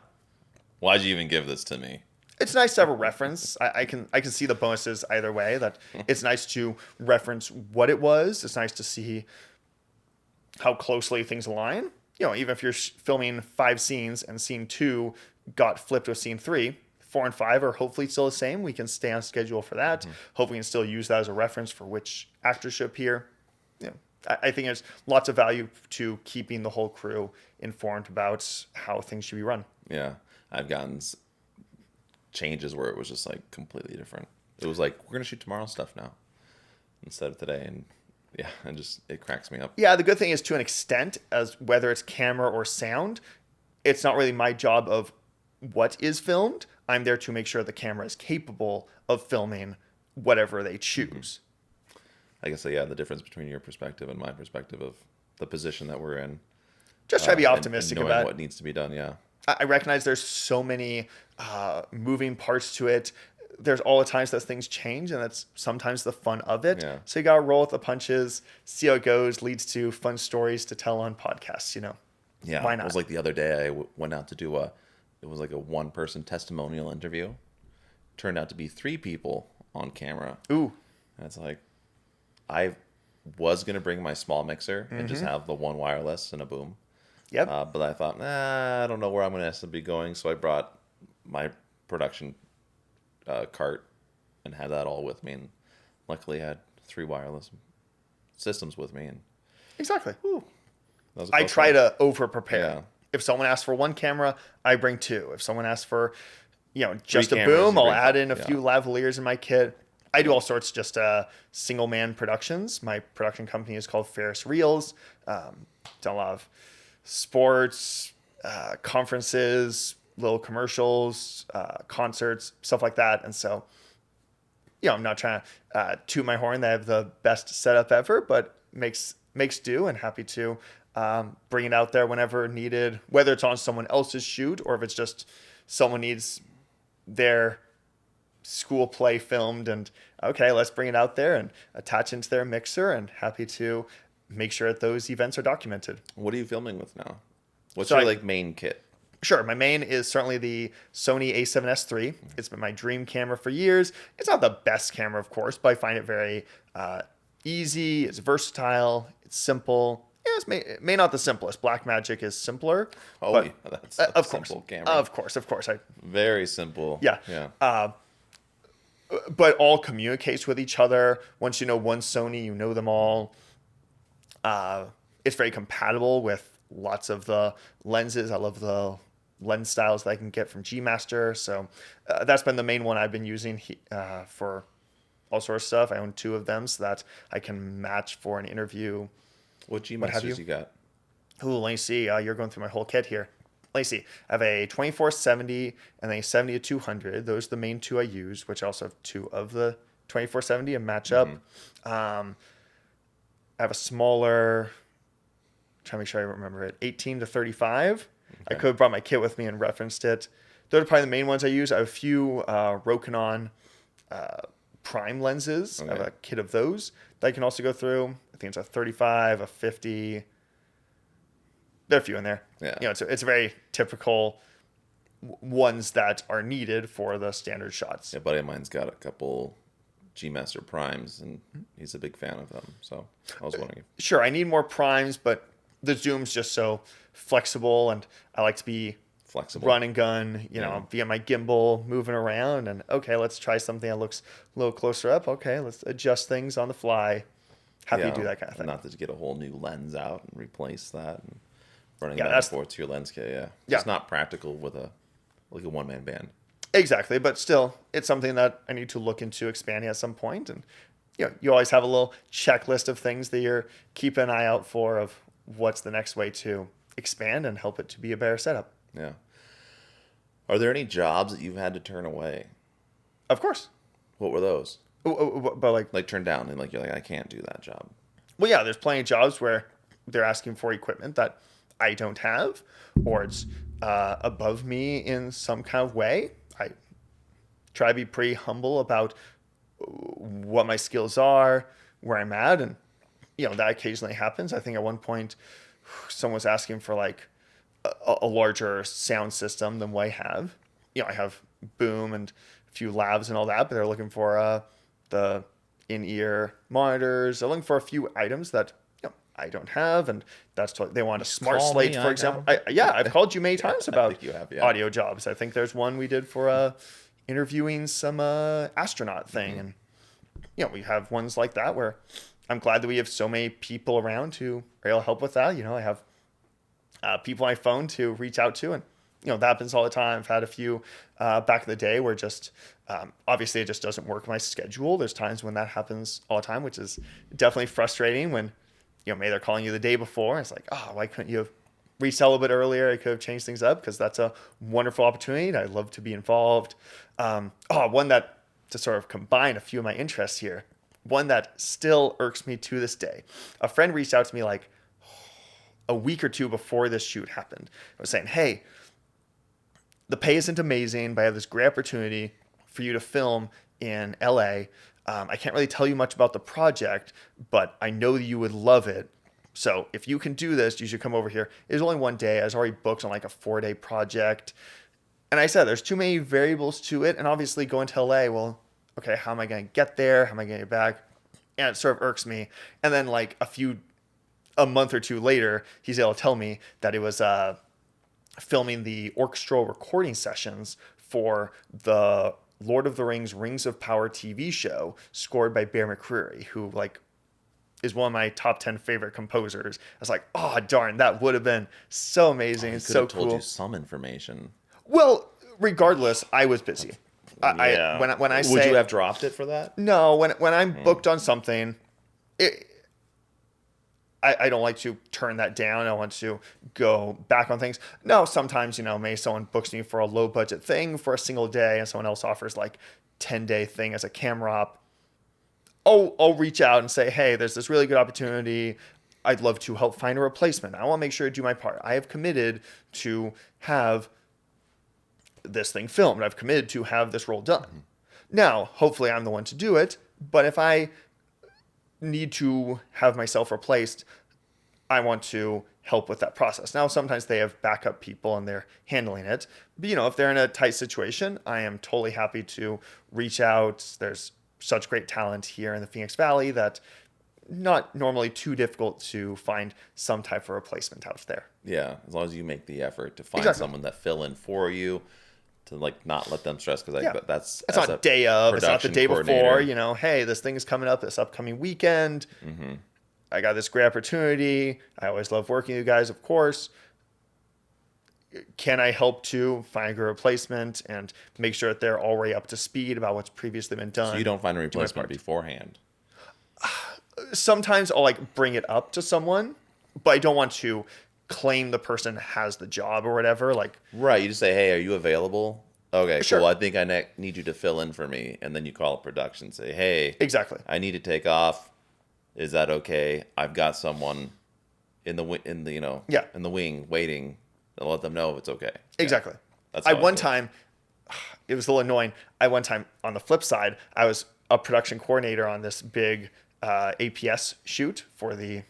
Why'd you even give this to me? It's nice to have a reference. I can see the bonuses either way. That it's nice to reference what it was. It's nice to see how closely things align. Even if you're filming 5 scenes and scene 2 got flipped with scene 3, 4 and 5 are hopefully still the same. We can stay on schedule for that. Hopefully we can still use that as a reference for which actors should appear. I think there's lots of value to keeping the whole crew informed about how things should be run. Yeah, I've gotten changes where it was just like completely different. It was like, we're gonna shoot tomorrow's stuff now instead of today, and yeah, it cracks me up. Yeah, the good thing is, to an extent, as whether it's camera or sound, it's not really my job of what is filmed. I'm there to make sure the camera is capable of filming whatever they choose. I guess, yeah, the difference between your perspective and my perspective of the position that we're in. Just try to be optimistic and knowing about what needs to be done. Yeah. I recognize there's so many moving parts to it. There's all the times that things change, and that's sometimes the fun of it. Yeah. So you gotta roll with the punches, see how it goes, leads to fun stories to tell on podcasts, you know. Yeah. Why not? It was like the other day went out to do it was like a one-person testimonial interview. Turned out to be 3 people on camera. Ooh. And it's like, I was going to bring my small mixer and just have the one wireless and a boom. Yep. But I thought, I don't know where I'm going to be going. So I brought my production cart and had that all with me. And luckily I had 3 wireless systems with me. And Exactly. that was a I close try one. to over prepare. Yeah. If someone asks for 1 camera, I bring 2. If someone asks for, just a cameras, boom, you I'll bring add 4. in a few lavaliers in my kit. I do all sorts, just single man productions. My production company is called Farris Reels. Done a lot of sports, conferences, little commercials, concerts, stuff like that. And so, I'm not trying to toot my horn that I have the best setup ever, but makes do, and happy to bring it out there whenever needed, whether it's on someone else's shoot or if it's just someone needs their school play filmed, and okay, let's bring it out there and attach into their mixer, and happy to make sure that those events are documented. What are you filming with now? What's So your main kit? Sure, my main is certainly the Sony a7S III. It's been my dream camera for years. It's not the best camera, of course, but I find it very easy. It's versatile. It's simple. Yeah, it may not the simplest. Blackmagic is simpler. Oh, but, yeah, that's a of simple course, camera. Of course. Very simple. Yeah. Yeah. But all communicates with each other. Once you know one Sony, you know them all. It's very compatible with lots of the lenses. I love the lens styles that I can get from G Master. So that's been the main one I've been using for all sorts of stuff. I own 2 of them so that I can match for an interview. What G What have Masters you got? Ooh, let me see. You're going through my whole kit here. Let me see. I have a 2470 and a 70-200. Those are the main 2 I use, which I also have 2 of the 2470 and match up. I have a smaller, trying to make sure I remember it, 18-35. Okay. I could have brought my kit with me and referenced it. Those are probably the main ones I use. I have a few Rokinon prime lenses. Okay. I have a kit of those that I can also go through. I think it's a 35, a 50. There are a few in there. Yeah. It's very typical ones that are needed for the standard shots. Yeah, a buddy of mine's got a couple G Master primes, and he's a big fan of them. So I was wondering. Sure, I need more primes, but the zoom's just so flexible, and I like to be flexible, run and gun, via my gimbal, moving around, and okay, let's try something that looks a little closer up. Okay, let's adjust things on the fly. Happy to do that kind of thing. Not to get a whole new lens out and replace that, and running Yeah, back and forth to your lens kit. Yeah. It's not practical with a one-man band. Exactly, but still, it's something that I need to look into expanding at some point. And you always have a little checklist of things that you're keeping an eye out for, of what's the next way to expand and help it to be a better setup. Yeah. Are there any jobs that you've had to turn away? Of course. What were those? But Like turn down, and you're like, I can't do that job. Well, yeah, there's plenty of jobs where they're asking for equipment that I don't have, or it's above me in some kind of way. I try to be pretty humble about what my skills are, where I'm at, and that occasionally happens. I think at one point someone was asking for a larger sound system than what I have. I have boom and a few lavs and all that, but they're looking for the in-ear monitors. They're looking for a few items that I don't have, and that's they want a smart slate, for example. I've called you many times about audio jobs. I think there's one we did for interviewing some astronaut thing, and we have ones like that where I'm glad that we have so many people around who are able to help with that. I have people on my phone to reach out to, and that happens all the time. I've had a few back in the day where just obviously it just doesn't work my schedule. There's times when that happens all the time, which is definitely frustrating when, maybe they're calling you the day before. It's like, oh, why couldn't you have reached out a little bit earlier? I could have changed things up, because that's a wonderful opportunity. I'd love to be involved. One that, to sort of combine a few of my interests here, one that still irks me to this day. A friend reached out to me like a week or two before this shoot happened. I was saying, hey, the pay isn't amazing, but I have this great opportunity for you to film in LA. I can't really tell you much about the project, but I know that you would love it. So if you can do this, you should come over here. It was only one day. I was already booked on like a 4-day project. And I said, there's too many variables to it. And obviously going to LA, well, okay, how am I going to get there? How am I going to get back? And it sort of irks me. And then like a month or two later, he's able to tell me that it was filming the orchestral recording sessions for the Lord of the Rings Rings of Power TV show scored by Bear McCreary, who like is one of my top 10 favorite composers. I was like, oh, darn, that would have been so amazing. It's so cool. Told you some information. Well, regardless, I was busy. Yeah. When I say, would you have dropped it for that? No, when I'm booked on something, I don't like to turn that down. I want to go back on things. No, sometimes, maybe someone books me for a low budget thing for a single day and someone else offers like 10-day thing as a camera op. I'll reach out and say, hey, there's this really good opportunity. I'd love to help find a replacement. I want to make sure to do my part. I have committed to have this thing filmed. I've committed to have this role done. Mm-hmm. Now, hopefully I'm the one to do it. But if I need to have myself replaced, I want to help with that process. Now, sometimes they have backup people and they're handling it. But, if they're in a tight situation, I am totally happy to reach out. There's such great talent here in the Phoenix Valley that not normally too difficult to find some type of replacement out there. Yeah, as long as you make the effort to find Exactly. someone that fill in for you, to like not let them stress, because that's it's not day of, it's not the day before. Hey, this thing is coming up this upcoming weekend. Mm-hmm. I got this great opportunity. I always love working with you guys, of course. Can I help to find a replacement and make sure that they're already up to speed about what's previously been done? So you don't find a replacement beforehand? Sometimes I'll like bring it up to someone, but I don't want to claim the person has the job or whatever. Like, right, you just say, hey, are you available? Okay, sure. Cool. I think I need you to fill in for me. And then you call production and say, hey, exactly, I need to take off. Is that okay? I've got someone in the in the wing waiting. I'll let them know if it's okay. Exactly. That's one time, it was a little annoying. One time, on the flip side, I was a production coordinator on this big APS shoot for the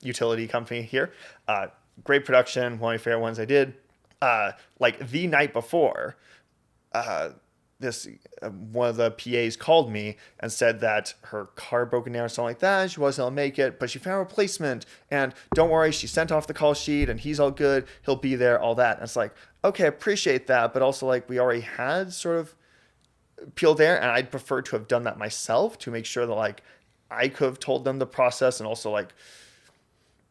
utility company here. Great production, one of my favorite ones I did. Like the night before, one of the PAs called me and said that her car broken down or something like that. She wasn't able to make it, but she found a replacement. And don't worry, she sent off the call sheet and he's all good. He'll be there, all that. And it's like, okay, I appreciate that. But also like we already had sort of people there, and I'd prefer to have done that myself to make sure that like I could have told them the process. And also like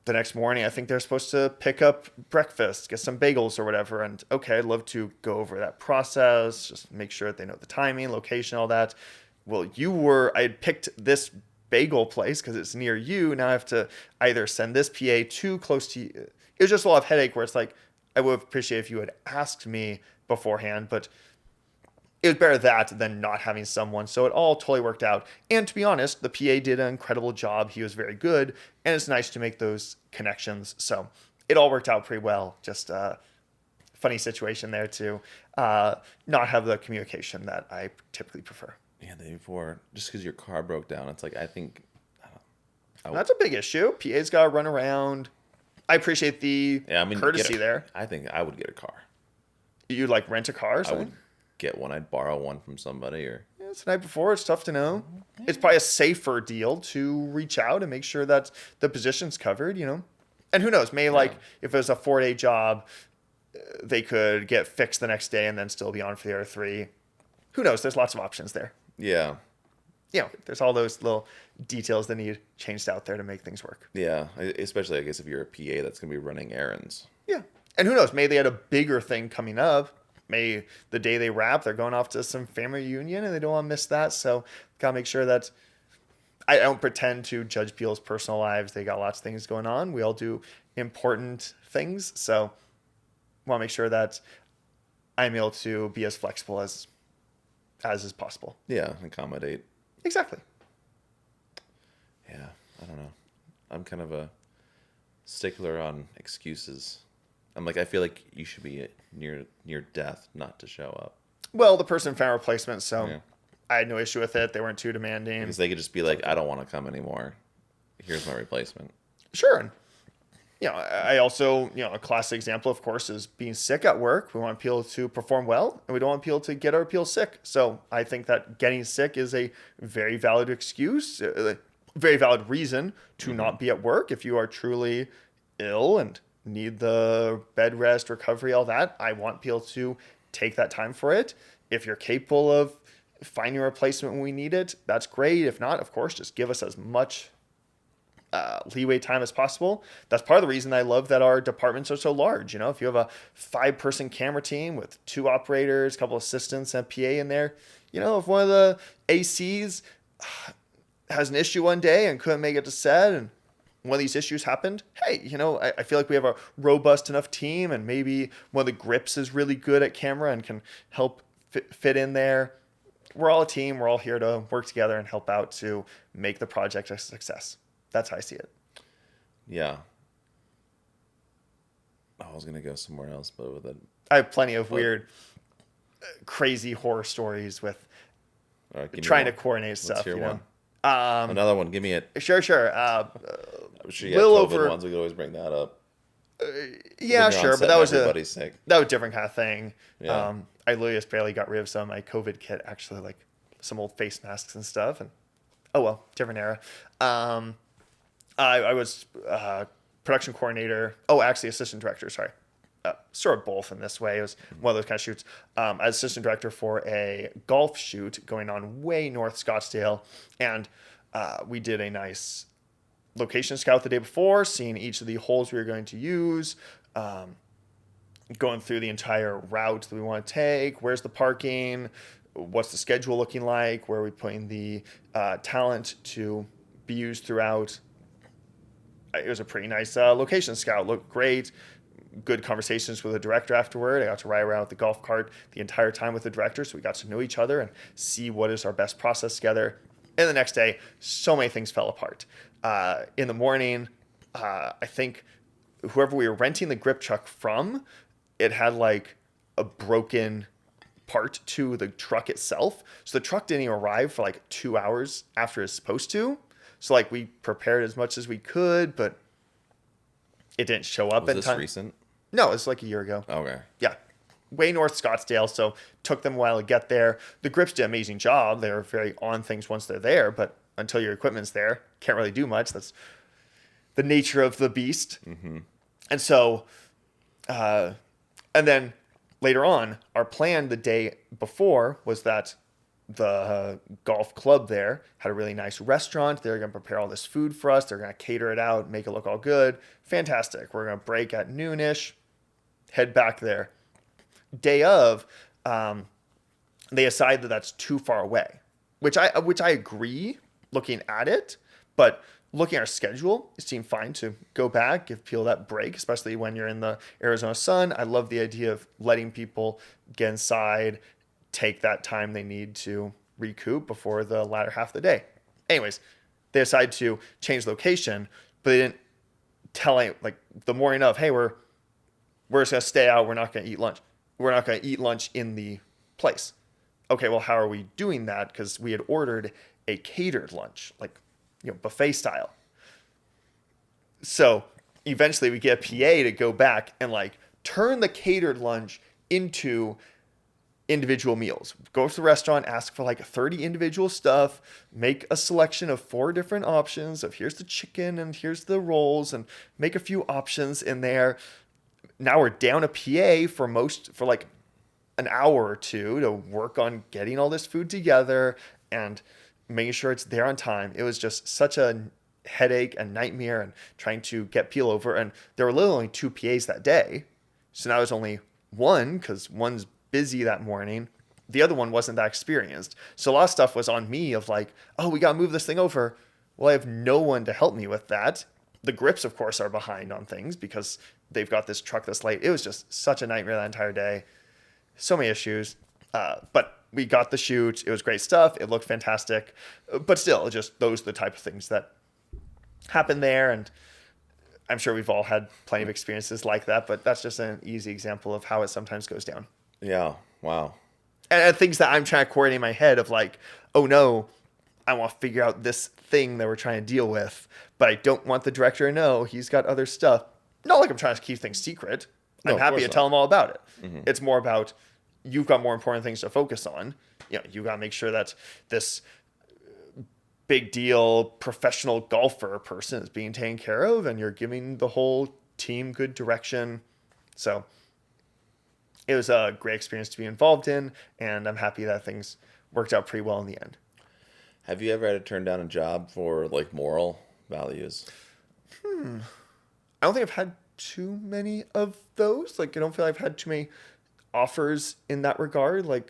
the next morning, I think they're supposed to pick up breakfast, get some bagels or whatever. And okay, I'd love to go over that process, just make sure that they know the timing, location, all that. Well, I had picked this bagel place because it's near you. Now I have to either send this PA too close to you. It was just a lot of headache where it's like, I would appreciate if you had asked me beforehand, but it was better that than not having someone. So it all totally worked out. And to be honest, the PA did an incredible job. He was very good. And it's nice to make those connections. So it all worked out pretty well. Just a funny situation there to not have the communication that I typically prefer. Yeah, the day before, just because your car broke down, it's like, I think... That's a big issue. PA's got to run around. I appreciate the courtesy there. I think I would get a car. You'd like rent a car or something? I would get one. I'd borrow one from somebody. Or it's the night before. It's tough to know. It's probably a safer deal to reach out and make sure that the position's covered, And who knows? Maybe like if it was a 4-day job, they could get fixed the next day and then still be on for the other 3. Who knows? There's lots of options there. Yeah. There's all those little details that need changed out there to make things work. Yeah, especially I guess if you're a PA that's going to be running errands. Yeah. And who knows, maybe they had a bigger thing coming up. Maybe the day they wrap, they're going off to some family reunion and they don't want to miss that. So gotta make sure that I don't pretend to judge people's personal lives. They got lots of things going on. We all do important things. So want to make sure that I'm able to be as flexible as is possible. Yeah, accommodate. Exactly. Yeah, I don't know. I'm kind of a stickler on excuses. I'm like, I feel like you should be near death not to show up. Well, the person found a replacement, so Yeah. I had no issue with it. They weren't too demanding. Because they could just be like, I don't want to come anymore. Here's my replacement. Sure. And, I also, a classic example, of course, is being sick at work. We want people to perform well, and we don't want people to get our people sick. So I think that getting sick is a very valid excuse, a very valid reason to not be at work. If you are truly ill and need the bed rest, recovery, all that, I want people to take that time for it. If you're capable of finding a replacement when we need it, that's great. If not, of course, just give us as much leeway time as possible. That's part of the reason I love that our departments are so large. If you have a 5-person camera team with 2 operators, a couple assistants, and a PA in there, if one of the ACs has an issue one day and couldn't make it to set, and one of these issues happened, hey, I feel like we have a robust enough team, and maybe one of the grips is really good at camera and can help fit in there. We're all a team. We're all here to work together and help out to make the project a success. That's how I see it. Yeah. I was going to go somewhere else, but with it. I have plenty of weird, crazy horror stories with Trying to coordinate stuff. One. Another one. Give me it. Sure. I'm sure you have COVID ones. We could always bring that up. Yeah, sure. But that was sick. That was a different kind of thing. Yeah. I literally just barely got rid of some of my COVID kit, actually, like some old face masks and stuff. And different era. I was production coordinator. Oh, actually, assistant director. Sorry. Sort of both in this way. It was one of those kind of shoots. I was assistant director for a golf shoot going on way north Scottsdale. And we did a nice location scout the day before, seeing each of the holes we were going to use, going through the entire route that we want to take, where's the parking, what's the schedule looking like, where are we putting the talent to be used throughout. It was a pretty nice location scout. Looked great. Good conversations with the director afterward. I got to ride around with the golf cart the entire time with the director, so we got to know each other and see what is our best process together. And the next day, so many things fell apart. In the morning, I think whoever we were renting the grip truck from, it had like a broken part to the truck itself. So the truck didn't even arrive for like 2 hours after it's supposed to. So like we prepared as much as we could, but it didn't show up in time. Was this recent? No, it's like a year ago. Okay. Yeah. Way north Scottsdale, so took them a while to get there. The grips did an amazing job. They were very on things once they're there, but until your equipment's there, can't really do much. That's the nature of the beast. Mm-hmm. And so, and then later on, our plan the day before was that the golf club there had a really nice restaurant. They're going to prepare all this food for us. They're going to cater it out, make it look all good. Fantastic. We're going to break at noonish, head back there. Day of, they decide that that's too far away, which I agree looking at it, but looking at our schedule, it seemed fine to go back, give people that break, especially when you're in the Arizona sun. I love the idea of letting people get inside, take that time they need to recoup before the latter half of the day. Anyways, they decide to change location, but they didn't tell any, like the morning of, hey, we're just going to stay out. We're not going to eat lunch. We're not going to eat lunch in the place. Okay, well, how are we doing that? Because we had ordered a catered lunch, like, buffet style. So eventually we get a PA to go back and like turn the catered lunch into individual meals. Go to the restaurant, ask for like 30 individual stuff, make a selection of 4 different options of here's the chicken and here's the rolls, and make a few options in there. Now we're down a PA for like an hour or two to work on getting all this food together and making sure it's there on time. It was just such a headache and nightmare and trying to get people over. And there were literally only 2 PAs that day. So now there's only one because one's busy that morning. The other one wasn't that experienced. So a lot of stuff was on me of like, oh, we got to move this thing over. Well, I have no one to help me with that. The grips, of course, are behind on things because they've got this truck that's late. It was just such a nightmare that entire day. So many issues. But we got the shoot. It was great stuff. It looked fantastic. But still, just those are the type of things that happen there. And I'm sure we've all had plenty of experiences like that. But that's just an easy example of how it sometimes goes down. Yeah. Wow. And things that I'm trying to coordinate in my head of like, oh no, I want to figure out this thing that we're trying to deal with, but I don't want the director to know. He's got other stuff. Not like I'm trying to keep things secret. I'm happy to tell him all about it. Mm-hmm. It's more about you've got more important things to focus on. You know, you got to make sure that this big deal professional golfer person is being taken care of, and you're giving the whole team good direction. So it was a great experience to be involved in, and I'm happy that things worked out pretty well in the end. Have you ever had to turn down a job for like moral values? I don't think I've had too many of those. Like, I don't feel I've had too many offers in that regard. Like,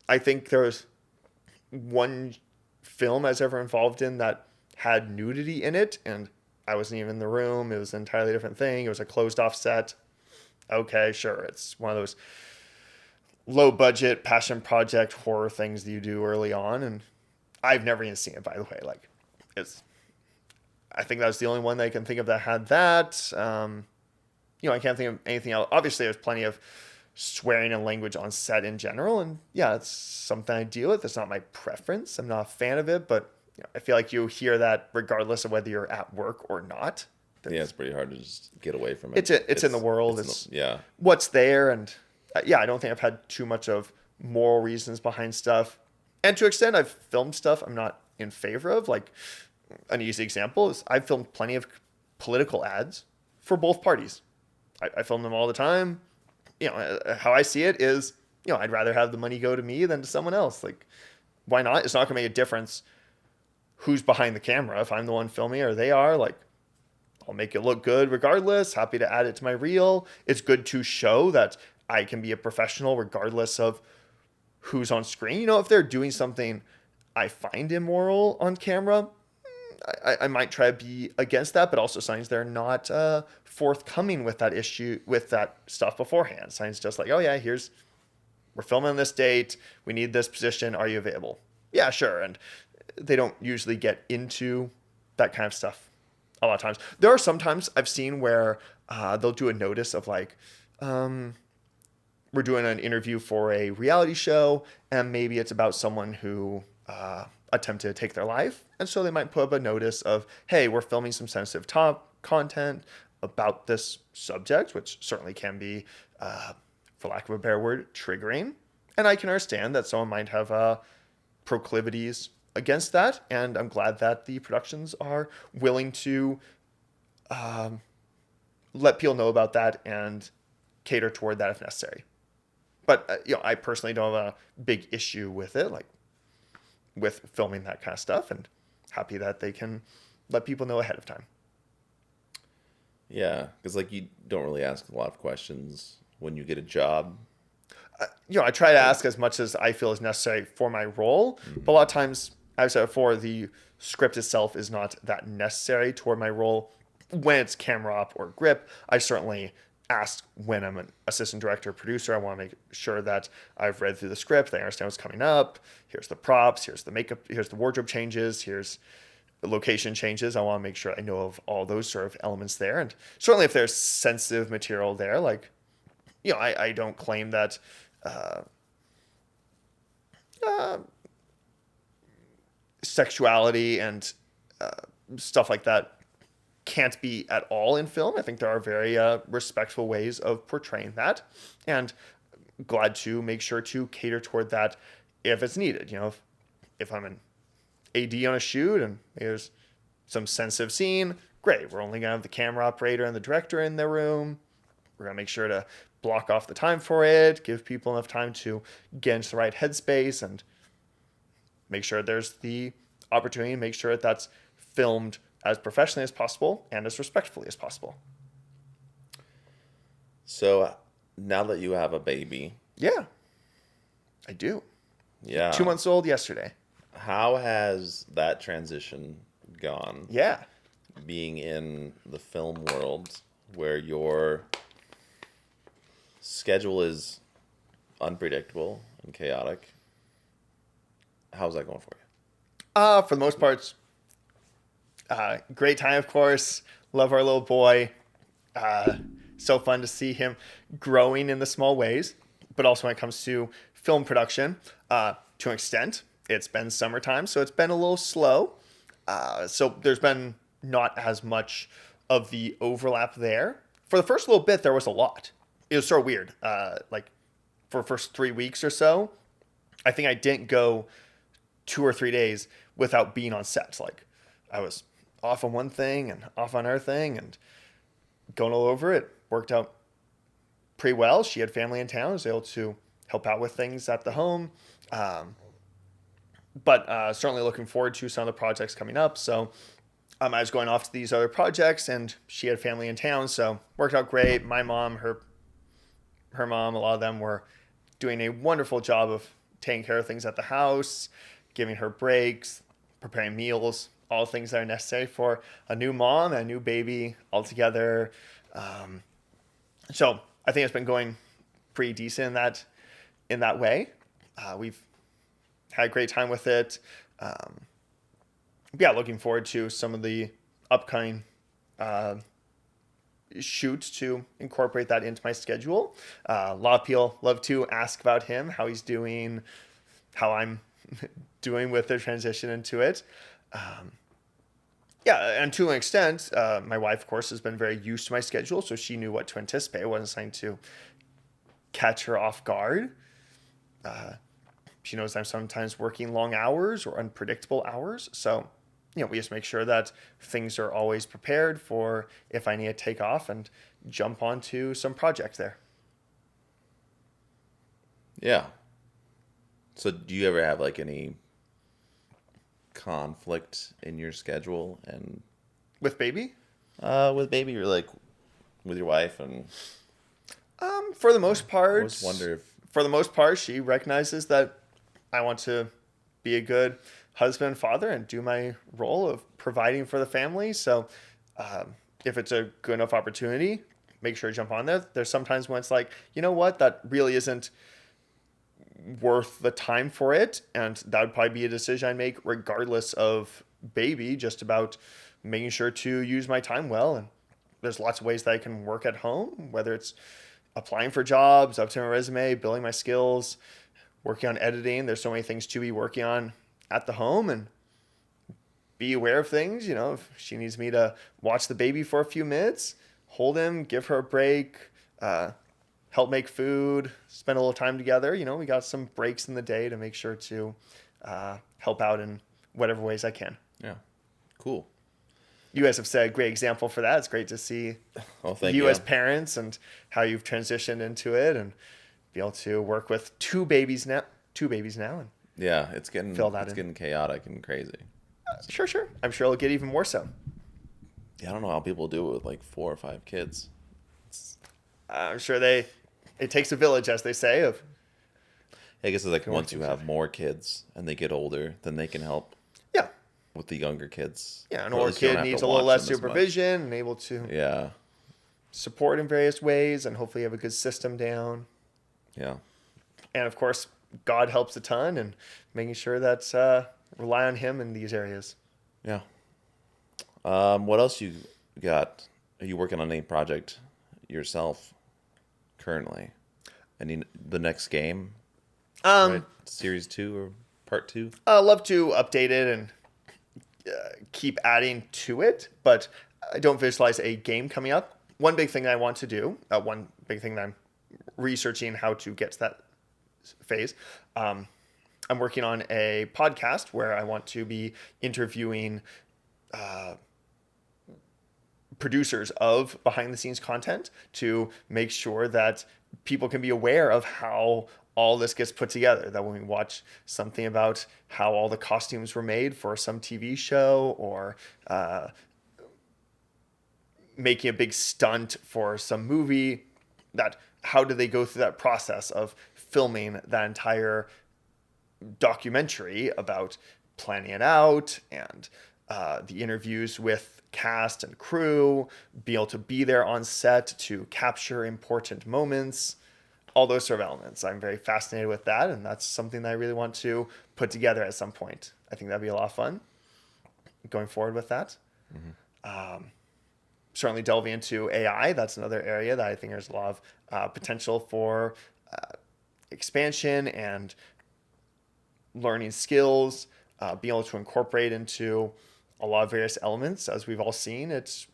I think there was one film I was ever involved in that had nudity in it, and I wasn't even in the room. It was an entirely different thing. It was a closed off set. Okay, sure. It's one of those low budget passion project horror things that you do early on, and I've never even seen it, by the way. Like, I think that was the only one that I can think of that had that. I can't think of anything else. Obviously, there's plenty of swearing and language on set in general, and yeah, it's something I deal with. It's not my preference. I'm not a fan of it, but I feel like you hear that regardless of whether you're at work or not. Yeah, it's pretty hard to just get away from it. It's in the world. It's what's there, and I don't think I've had too much of moral reasons behind stuff. And to an extent, I've filmed stuff I'm not in favor of. Like, an easy example is I've filmed plenty of political ads for both parties. I film them all the time. How I see it is, I'd rather have the money go to me than to someone else. Like, why not? It's not going to make a difference who's behind the camera. If I'm the one filming or they are, like, I'll make it look good regardless. Happy to add it to my reel. It's good to show that I can be a professional regardless of who's on screen. If they're doing something I find immoral on camera, I might try to be against that, but also signs they're not forthcoming with that issue, with that stuff beforehand. Signs just like, oh yeah, we're filming on this date. We need this position. Are you available? Yeah, sure. And they don't usually get into that kind of stuff a lot of times. There are some times I've seen where they'll do a notice of like, we're doing an interview for a reality show, and maybe it's about someone who attempted to take their life. And so they might put up a notice of, hey, we're filming some sensitive content about this subject, which certainly can be, for lack of a better word, triggering. And I can understand that someone might have proclivities against that. And I'm glad that the productions are willing to let people know about that and cater toward that if necessary. But, I personally don't have a big issue with it, like with filming that kind of stuff, and happy that they can let people know ahead of time. Yeah, because like you don't really ask a lot of questions when you get a job. I try to ask as much as I feel is necessary for my role, mm-hmm. But a lot of times, I've said before, the script itself is not that necessary toward my role. When it's camera op or grip, I certainly ask when I'm an assistant director, producer. I want to make sure that I've read through the script. I understand what's coming up. Here's the props. Here's the makeup. Here's the wardrobe changes. Here's the location changes. I want to make sure I know of all those sort of elements there. And certainly if there's sensitive material there, like, I don't claim that sexuality and stuff like that can't be at all in film. I think there are very respectful ways of portraying that, and glad to make sure to cater toward that if it's needed. If I'm an AD on a shoot and there's some sensitive scene, great. We're only gonna have the camera operator and the director in the room. We're gonna make sure to block off the time for it, give people enough time to get into the right headspace, and make sure there's the opportunity to make sure that that's filmed as professionally as possible and as respectfully as possible. So now that you have a baby, Yeah, I do. Two yeah, months old yesterday. how has that transition gone? Yeah. Being in the film world where your schedule is unpredictable and chaotic. How's that going for you? For the most part, great time, of course. Love our little boy. Uh, so fun to see him growing in the small ways. But also when it comes to film production, to an extent, it's been summertime, so it's been a little slow. So there's been not as much of the overlap there. For the first little bit, there was a lot. It was sort of weird. Like for the first 3 weeks or so, I think I didn't go 2 or 3 days without being on set. Like I was off on one thing and off on another thing and going all over it. Worked out pretty well. She had family in town, was able to help out with things at the home. Um, but certainly looking forward to some of the projects coming up. So I was going off to these other projects, and she had family in town, so worked out great. My mom, her mom, a lot of them were doing a wonderful job of taking care of things at the house, giving her breaks, preparing meals, all things that are necessary for a new mom and a new baby altogether. Um, so I think it's been going pretty decent in that way. We've had a great time with it. Um, yeah, looking forward to some of the upcoming uh, shoots to incorporate that into my schedule. A lot of people love to ask about him, how he's doing, how I'm doing with the transition into it. Um, yeah, and to an extent, my wife, of course, has been very used to my schedule, so she knew what to anticipate. It wasn't something to catch her off guard. She knows I'm sometimes working long hours or unpredictable hours, so we just make sure that things are always prepared for if I need to take off and jump onto some project there. Yeah. So do you ever have like any conflict in your schedule and With baby, with baby or like with your wife? And for the most I part, always wonder if she recognizes that I want to be a good husband and father and do my role of providing for the family. So if it's a good enough opportunity, make sure to jump on there. There's sometimes when it's like, you know what, that really isn't worth the time for it. And that would probably be a decision I make regardless of baby, just about making sure to use my time well. And there's lots of ways that I can work at home, whether it's applying for jobs, updating my resume, building my skills, working on editing. There's so many things to be working on at the home, and be aware of things. If she needs me to watch the baby for a few minutes, hold him, give her a break, help make food, spend a little time together. We got some breaks in the day to make sure to help out in whatever ways I can. yeah, cool. You guys have set a great example for that. It's great to see Oh, thank you you. as parents and how you've transitioned into it and be able to work with two babies now, and Yeah, it's getting fill that it's in. getting chaotic and crazy. Sure. I'm sure it'll get even more so. Yeah, I don't know how people do it with like 4 or 5 kids. I'm sure it takes a village, as they say. Of I guess it's like Going once you through have more kids and they get older, then they can help yeah, with the younger kids. an Or at older least you don't kid have to needs a little watch less them as much. supervision and able to Yeah, support in various ways, and hopefully have a good system down. yeah, And of course, God helps a ton, and making sure that rely on Him in these areas. yeah. What else you got? Are you working on any project yourself currently? Any the next game, right? Series 2 or part 2? I love to update it and keep adding to it, but I don't visualize a game coming up. One big thing I want to do, one big thing that I'm researching how to get to that phase. I'm working on a podcast where I want to be interviewing producers of behind the scenes content to make sure that people can be aware of how all this gets put together. That when we watch something about how all the costumes were made for some TV show, or making a big stunt for some movie, that how do they go through that process of filming that entire documentary about planning it out and the interviews with cast and crew, be able to be there on set to capture important moments, all those sort of elements. I'm very fascinated with that, and that's something that I really want to put together at some point. I think that'd be a lot of fun going forward with that. Certainly delving into AI, that's another area that I think there's a lot of potential for expansion and learning skills, being able to incorporate into a lot of various elements. As we've all seen, it's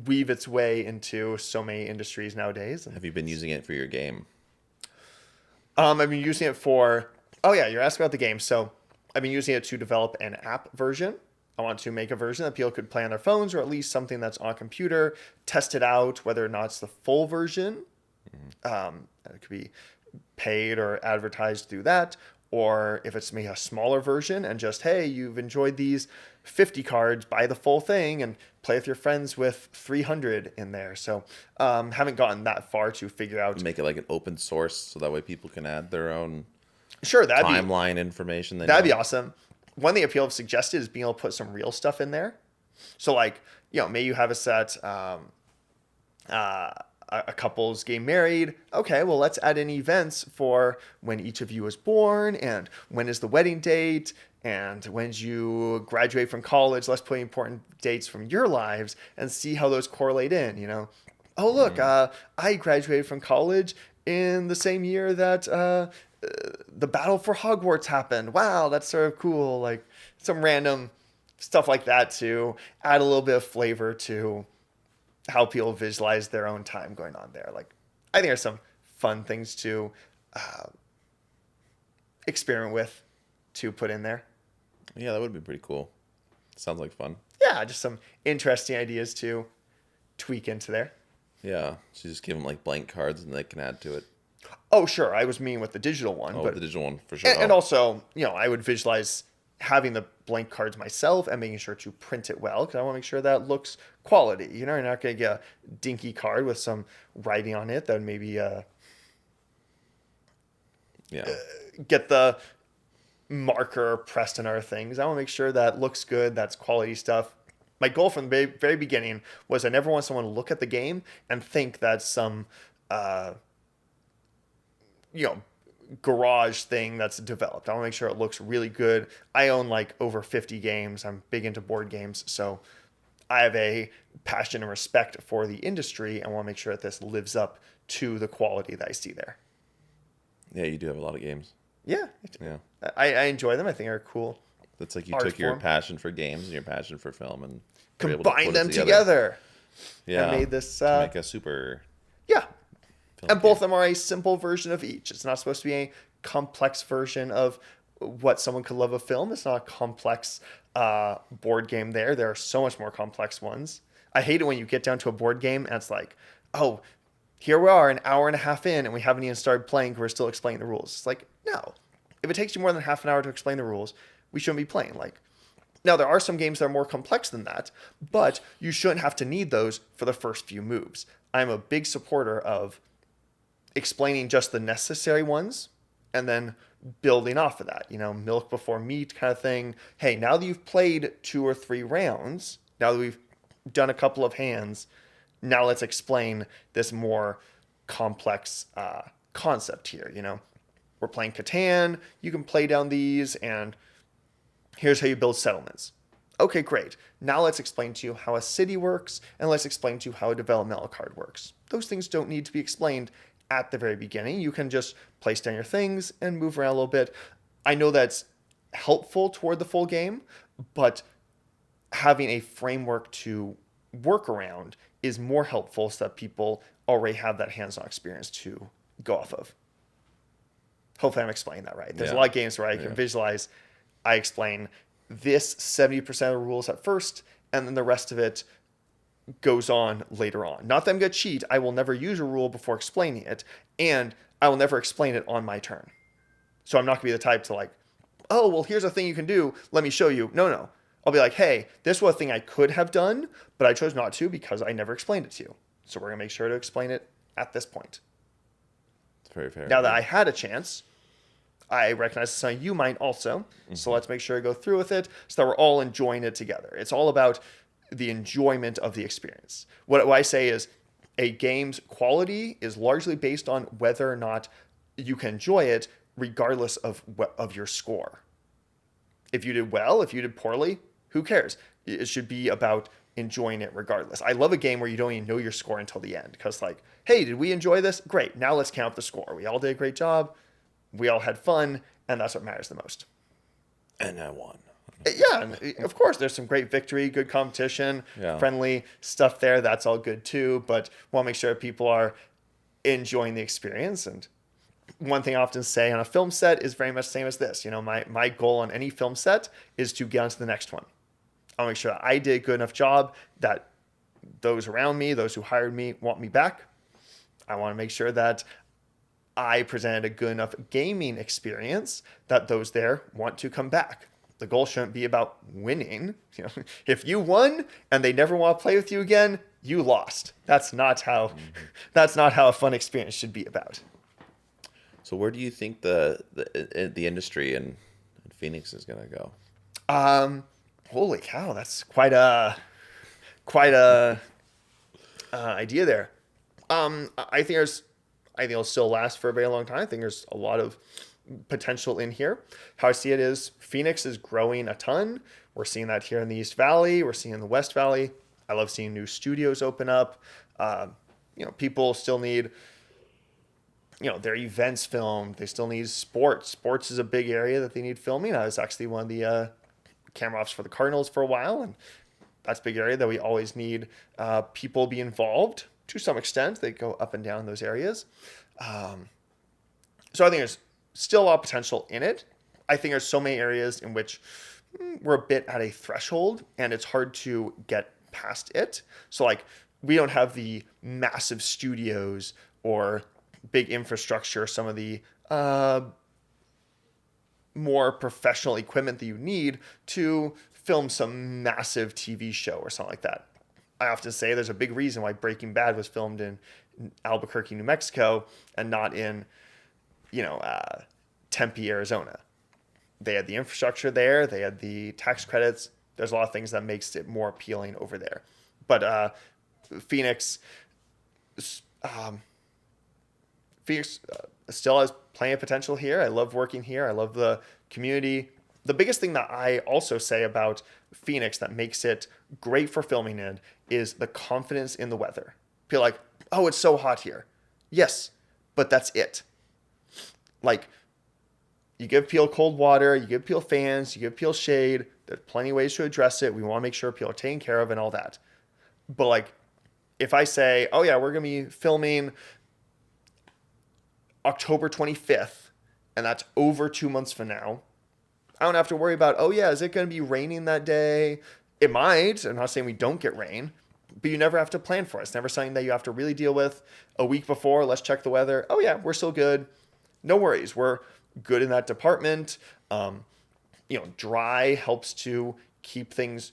weave its way into so many industries nowadays. Have you been using it for your game? I've been using it for, oh yeah, you're asking about the game. So I've been using it to develop an app version. I want to make a version that people could play on their phones, or at least something that's on a computer, test it out, whether or not it's the full version. It could be paid or advertised through that, or if it's maybe a smaller version and just, hey, you've enjoyed these 50 cards, buy the full thing and play with your friends with 300 in there. So haven't gotten that far to figure out. Make it like an open source so that way people can add their own timeline information. That'd be awesome. One thing that people have suggested is being able to put some real stuff in there. So like, maybe you have a set, a couple's getting married. Okay, well, let's add in events for when each of you was born and when is the wedding date and when did you graduate from college. Let's put important dates from your lives and see how those correlate in, Oh, look, I graduated from college in the same year that the Battle for Hogwarts happened. Wow, that's sort of cool. Like some random stuff like that to add a little bit of flavor to how people visualize their own time going on there. Like, I think there's some fun things to experiment with to put in there. Yeah, that would be pretty cool. Sounds like fun. Yeah, just some interesting ideas to tweak into there. Yeah, so just give them like blank cards and they can add to it. Oh, sure. I was meaning with the digital one. Oh, but the digital one, for sure. And also, I would visualize having the blank cards myself and making sure to print it well, because I want to make sure that looks quality. You're not going to get a dinky card with some writing on it that would maybe get the marker pressed in other things. I want to make sure that looks good, that's quality stuff. My goal from the very beginning was I never want someone to look at the game and think that's some garage thing that's developed. I want to make sure it looks really good. I own like over 50 games. I'm big into board games, so I have a passion and respect for the industry and want to make sure that this lives up to the quality that I see there. Yeah, you do have a lot of games. Yeah. Yeah. I enjoy them. I think they're cool. That's like you took your passion for games and your passion for film and combined them together. Yeah. And made this to make a super and both of them are a simple version of each. It's not supposed to be a complex version of what someone could love a film. It's not a complex board game there. There are so much more complex ones. I hate it when you get down to a board game and it's like, oh, here we are an hour and a half in and we haven't even started playing because we're still explaining the rules. It's like, no. If it takes you more than half an hour to explain the rules, we shouldn't be playing. Now, there are some games that are more complex than that, but you shouldn't have to need those for the first few moves. I'm a big supporter of explaining just the necessary ones and then building off of that, milk before meat kind of thing. Hey, now that you've played 2 or 3 rounds, now that we've done a couple of hands, now let's explain this more complex concept here. We're playing Catan, you can play down these, and here's how you build settlements. Okay, great. Now let's explain to you how a city works, and let's explain to you how a developmental card works. Those things don't need to be explained at the very beginning. You can just place down your things and move around a little bit. I know that's helpful toward the full game, but having a framework to work around is more helpful so that people already have that hands-on experience to go off of. Hopefully I'm explaining that right. There's a lot of games where I can visualize, I explain this 70% of the rules at first, and then the rest of it goes on later on. Not that I'm going to cheat. I will never use a rule before explaining it, and I will never explain it on my turn. So I'm not going to be the type to like, oh, well, here's a thing you can do. Let me show you. No. I'll be like, hey, this was a thing I could have done, but I chose not to because I never explained it to you. So we're going to make sure to explain it at this point. It's very fair. Now that I had a chance, I recognize some of you might also. So let's make sure I go through with it so that we're all enjoying it together. It's all about the enjoyment of the experience. What I say is a game's quality is largely based on whether or not you can enjoy it regardless of your score. If you did well, if you did poorly, who cares? It should be about enjoying it regardless. I love a game where you don't even know your score until the end because like, hey, did we enjoy this? Great. Now let's count the score. We all did a great job. We all had fun, and that's what matters the most. And I won. Yeah, and of course, there's some great victory, good competition, friendly stuff there. That's all good too, but want to make sure people are enjoying the experience. And one thing I often say on a film set is very much the same as this. You know, my goal on any film set is to get on to the next one. I'll make sure that I did a good enough job that those around me, those who hired me, want me back. I want to make sure that I presented a good enough gaming experience that those there want to come back. The goal shouldn't be about winning. You know, if you won and they never want to play with you again, you lost. That's not how a fun experience should be about. So where do you think the industry in Phoenix is going to go? Holy cow, that's quite a idea there. I think it'll still last for a very long time. I think there's a lot of potential in here. How I see it is Phoenix is growing a ton. We're seeing that here in the East Valley. We're seeing in the West Valley. I love seeing new studios open up. People still need, their events filmed. They still need sports. Sports is a big area that they need filming. I was actually one of the camera ops for the Cardinals for a while, and that's a big area that we always need people be involved to some extent. They go up and down those areas. So I think there's still a lot of potential in it. I think there's so many areas in which we're a bit at a threshold and it's hard to get past it. So like we don't have the massive studios or big infrastructure, some of the more professional equipment that you need to film some massive TV show or something like that. I often say there's a big reason why Breaking Bad was filmed in Albuquerque, New Mexico, and not in, Tempe, Arizona. They had the infrastructure there. They had the tax credits. There's a lot of things that makes it more appealing over there. But Phoenix still has plenty of potential here. I love working here. I love the community. The biggest thing that I also say about Phoenix that makes it great for filming in is the confidence in the weather. People are like, oh, it's so hot here. Yes, but that's it. Like, you give people cold water, you give people fans, you give people shade. There's plenty of ways to address it. We want to make sure people are taken care of and all that. But like, if I say, oh yeah, we're going to be filming October 25th, and that's over 2 months from now, I don't have to worry about, oh yeah, is it going to be raining that day? It might. I'm not saying we don't get rain, but you never have to plan for it. It's never something that you have to really deal with a week before. Let's check the weather. Oh yeah, we're still good. No worries. We're good in that department. Dry helps to keep things,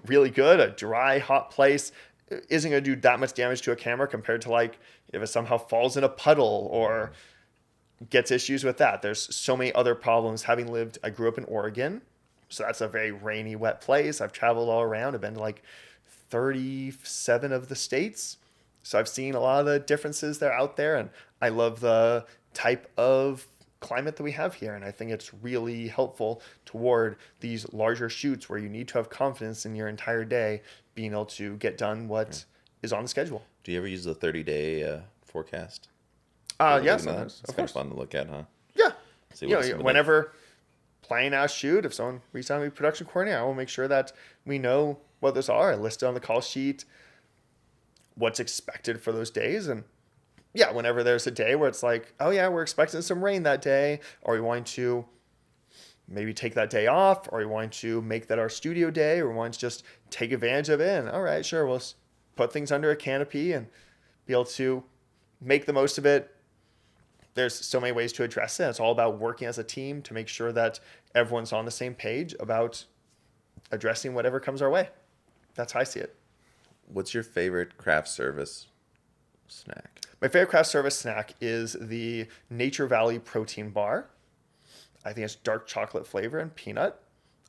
really good. A dry, hot place isn't going to do that much damage to a camera compared to like if it somehow falls in a puddle or gets issues with that. There's so many other problems. I grew up in Oregon, so that's a very rainy, wet place. I've traveled all around. I've been to like 37 of the states. So I've seen a lot of the differences that are out there, and I love the type of climate that we have here. And I think it's really helpful toward these larger shoots where you need to have confidence in your entire day being able to get done what is on the schedule. Do you ever use the 30-day forecast? Yeah, sometimes. It's kind of fun to look at, huh? Yeah. See whenever planning out a shoot, if someone reaches out to me, production coordinator, I will make sure that we know what those are. I list it on the call sheet, what's expected for those days. And yeah, whenever there's a day where it's like, oh yeah, we're expecting some rain that day, or we want to maybe take that day off, or we want to make that our studio day, or we want to just take advantage of it. And all right, sure, we'll put things under a canopy and be able to make the most of it. There's so many ways to address it. It's all about working as a team to make sure that everyone's on the same page about addressing whatever comes our way. That's how I see it. What's your favorite craft service snack. My favorite craft service snack is the Nature Valley protein bar. I think it's dark chocolate flavor and peanut.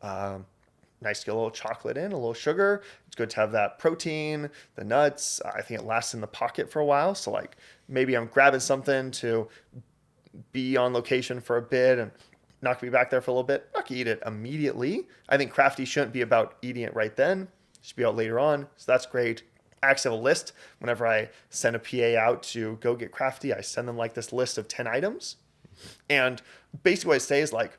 Nice to get a little chocolate in, a little sugar. It's good to have that protein, the nuts. I think it lasts in the pocket for a while. So like maybe I'm grabbing something to be on location for a bit and not gonna be back there for a little bit. Not gonna eat it immediately. I think crafty shouldn't be about eating it right then. It should be out later on. So that's great. I actually have a list. Whenever I send a PA out to go get crafty, I send them like this list of 10 items. And basically what I say is like,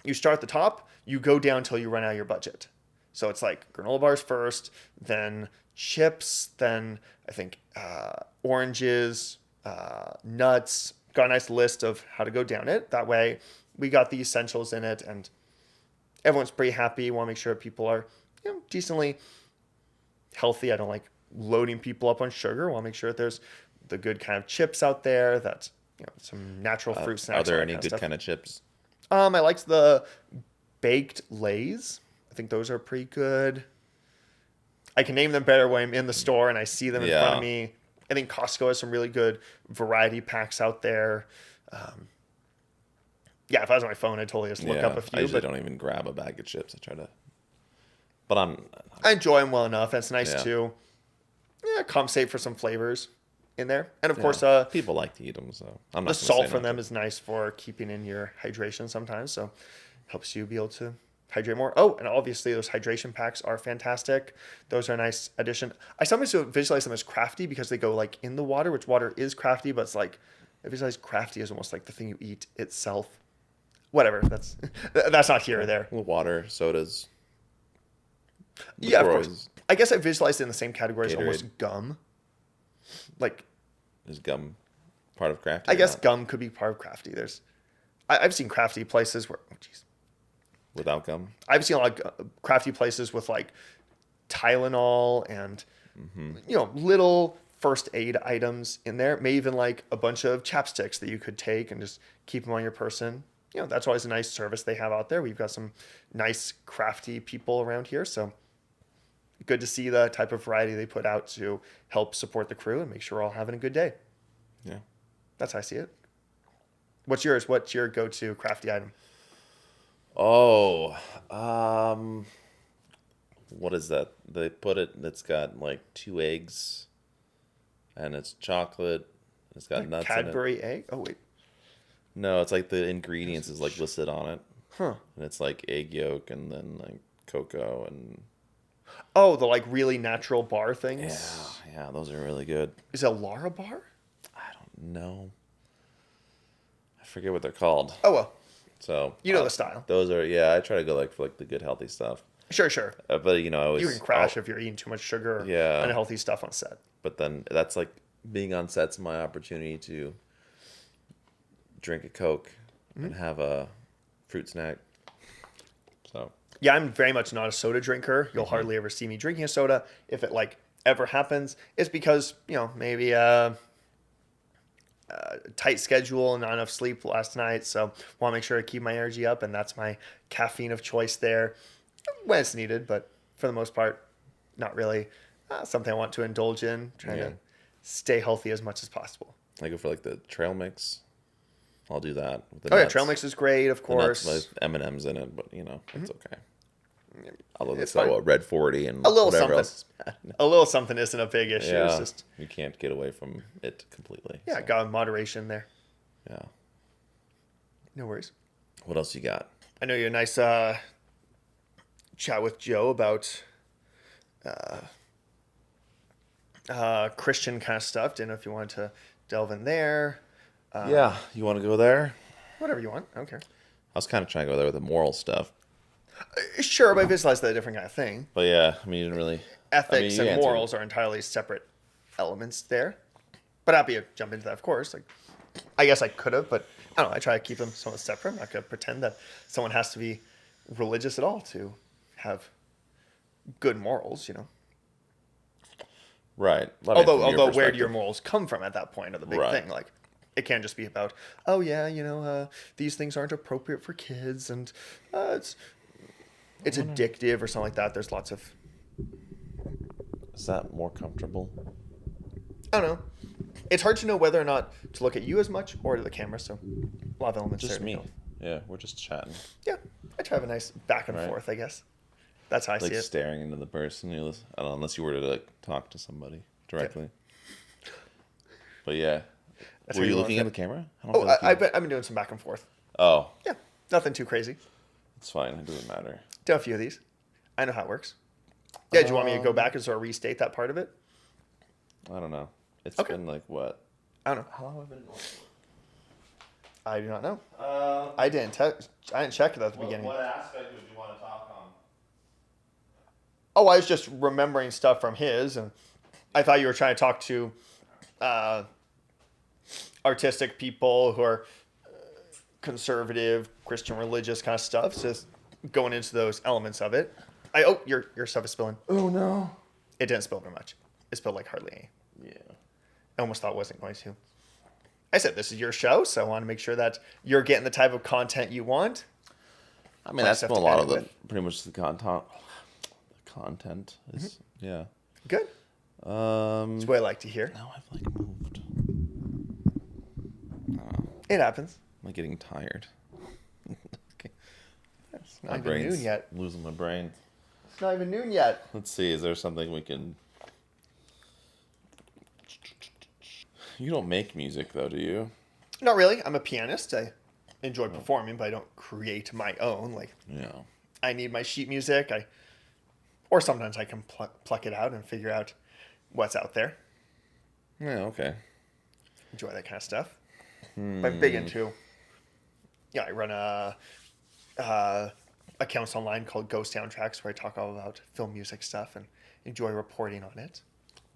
you start at the top, you go down until you run out of your budget. So it's like granola bars first, then chips, then I think oranges, nuts. Got a nice list of how to go down it. That way we got the essentials in it and everyone's pretty happy. Want to make sure people are decently healthy. I don't like loading people up on sugar. Want to make sure that there's the good kind of chips out there, that some natural fruit snacks. Are there any good kind of chips? I liked the baked Lays. I think those are pretty good. I can name them better when I'm in the store and I see them in front of me. I think Costco has some really good variety packs out there. If I was on my phone, I'd totally just look up a few. I usually don't even grab a bag of chips. I try to, but I enjoy them well enough. And it's nice to compensate for some flavors in there. And of course, people like to eat them, so I'm not. The salt from them is nice for keeping in your hydration sometimes. So helps you be able to hydrate more. Oh, and obviously those hydration packs are fantastic. Those are a nice addition. I sometimes visualize them as crafty because they go like in the water, which water is crafty, but it's like I visualize crafty as almost like the thing you eat itself. Whatever. That's not here or there. Water, sodas. Yeah, of course. I guess I visualized it in the same category as Gatorade. almost gum. Like, is gum part of crafty? I guess gum could be part of crafty. I've seen crafty places where, without gum. I've seen a lot of crafty places with like Tylenol and little first aid items in there. Maybe even like a bunch of chapsticks that you could take and just keep them on your person. That's always a nice service they have out there. We've got some nice crafty people around here, so good to see the type of variety they put out to help support the crew and make sure we're all having a good day. Yeah, that's how I see it. What's yours? What's your go-to crafty item? Oh, what is that? They put it. It's got like 2 eggs, and it's chocolate. It's got nuts Cadbury in it. egg. Oh wait. No, it's like the ingredients is like listed on it. Huh. And it's like egg yolk and then like cocoa and. Oh, the like really natural bar things. Yeah, those are really good. Is it a Lara bar? I don't know. I forget what they're called. Oh well. So the style. Those are I try to go like for like the good healthy stuff. Sure. But I always you can crash if you're eating too much sugar or unhealthy stuff on set. But then that's like being on set's my opportunity to drink a Coke and have a fruit snack. So yeah, I'm very much not a soda drinker. You'll hardly ever see me drinking a soda. If it like ever happens, it's because maybe tight schedule and not enough sleep last night, so want to make sure I keep my energy up, and that's my caffeine of choice there when it's needed, but for the most part not really something I want to indulge in, trying to stay healthy as much as possible. I go for like the trail mix. I'll do that with the nuts. Nuts. Trail mix is great, of course. The nuts with M&Ms in it, but it's okay. Although it's it's so Red 40 and a little whatever something. else is bad. A little something isn't a big issue. Yeah, it's just you can't get away from it completely. Yeah, got moderation there. Yeah. No worries. What else you got? I know you had a nice chat with Joe about Christian kind of stuff. Didn't know if you wanted to delve in there. You want to go there? Whatever you want. I don't care. I was kind of trying to go there with the moral stuff. Sure, but I visualized that a different kind of thing. But yeah, you didn't really... Ethics and morals are entirely separate elements there. But happy to jump into that, of course. Like, I guess I could have, but I don't know. I try to keep them somewhat separate. I'm not going to pretend that someone has to be religious at all to have good morals, Right. Although where do your morals come from at that point of the big Right. thing? Like, it can't just be about, these things aren't appropriate for kids, and it's addictive or something like that. There's lots of... Is that more comfortable? I don't know. It's hard to know whether or not to look at you as much or to the camera. So a lot of elements Just there. me. Yeah, we're just chatting. Yeah, I try to have a nice back and Right. forth, I guess. That's how I Like see it. staring into the person. I don't know, unless you were to like talk to somebody directly. But yeah. That's Were how you want looking it. at the camera? I don't Oh, feel like I've been doing some back and forth. Oh, Yeah, nothing too crazy. it's fine. It doesn't matter. Done a few of these. I know how it works. Yeah, do you want me to go back and sort of restate that part of it? I don't know. It's Okay. been like what? I don't know. How long have I been going? I do not know. I didn't check it at the beginning. What aspect would you want to talk on? Oh, I was just remembering stuff from his, and I thought you were trying to talk to artistic people who are conservative, Christian, religious kind of stuff. So just going into those elements of it. Your stuff is spilling. Oh no. It didn't spill very much. It spilled like hardly any. Yeah. I almost thought it wasn't going to. I said this is your show, so I want to make sure that you're getting the type of content you want. I mean, that's stuff been a to lot edit of the with. pretty much the content. The content is yeah. Good. That's what I like to hear. Now I've like moved. It happens. I'm getting tired. Okay. It's not even noon yet. Losing my brain. It's not even noon yet. Let's see. Is there something we can? You don't make music though, do you? Not really. I'm a pianist. I enjoy performing, but I don't create my own. Like Yeah. I need my sheet music. Or sometimes I can pluck it out and figure out what's out there. Yeah. Okay. Enjoy that kind of stuff. But I'm big into. Yeah, I run accounts online called Go Soundtracks where I talk all about film music stuff and enjoy reporting on it.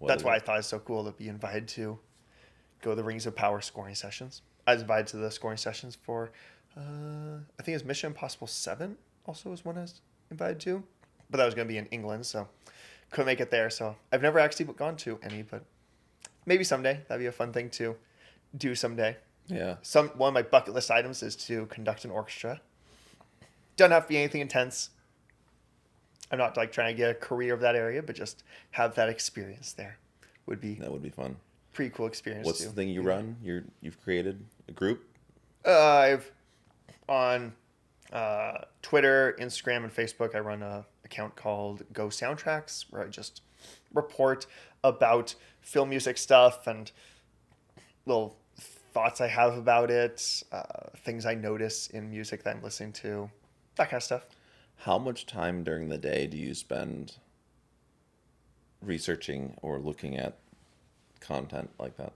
That's why I thought it's so cool to be invited to go to the Rings of Power scoring sessions. I was invited to the scoring sessions for, I think it's Mission Impossible 7 also was one I was invited to. But that was going to be in England, so couldn't make it there. So I've never actually gone to any, but maybe someday. That'd be a fun thing to do someday. Yeah. One of my bucket list items is to conduct an orchestra. Doesn't have to be anything intense. I'm not like trying to get a career of that area, but just have that experience there would be That would be fun. pretty cool experience. What's too. the thing you run? You've created a group? I've on Twitter, Instagram, and Facebook. I run a account called Go Soundtracks where I just report about film music stuff and little thoughts I have about it, things I notice in music that I'm listening to, that kind of stuff. How much time during the day do you spend researching or looking at content like that?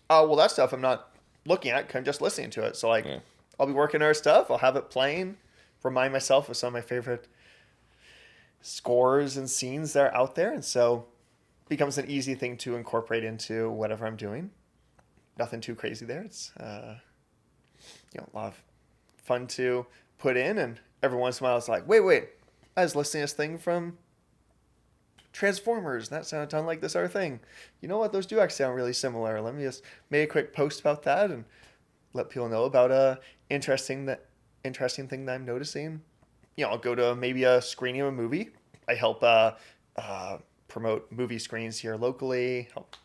Well, that stuff I'm not looking at, I'm just listening to it. So, like, Yeah. I'll be working our stuff, I'll have it playing, remind myself of some of my favorite scores and scenes that are out there. And so it becomes an easy thing to incorporate into whatever I'm doing. Nothing too crazy there. It's, a lot of fun to put in. And every once in a while, it's like, wait, I was listening to this thing from Transformers. That sounded like this other thing. You know what? Those do actually sound really similar. Let me just make a quick post about that and let people know about a interesting thing that I'm noticing. I'll go to maybe a screening of a movie. I help promote movie screenings here locally. Help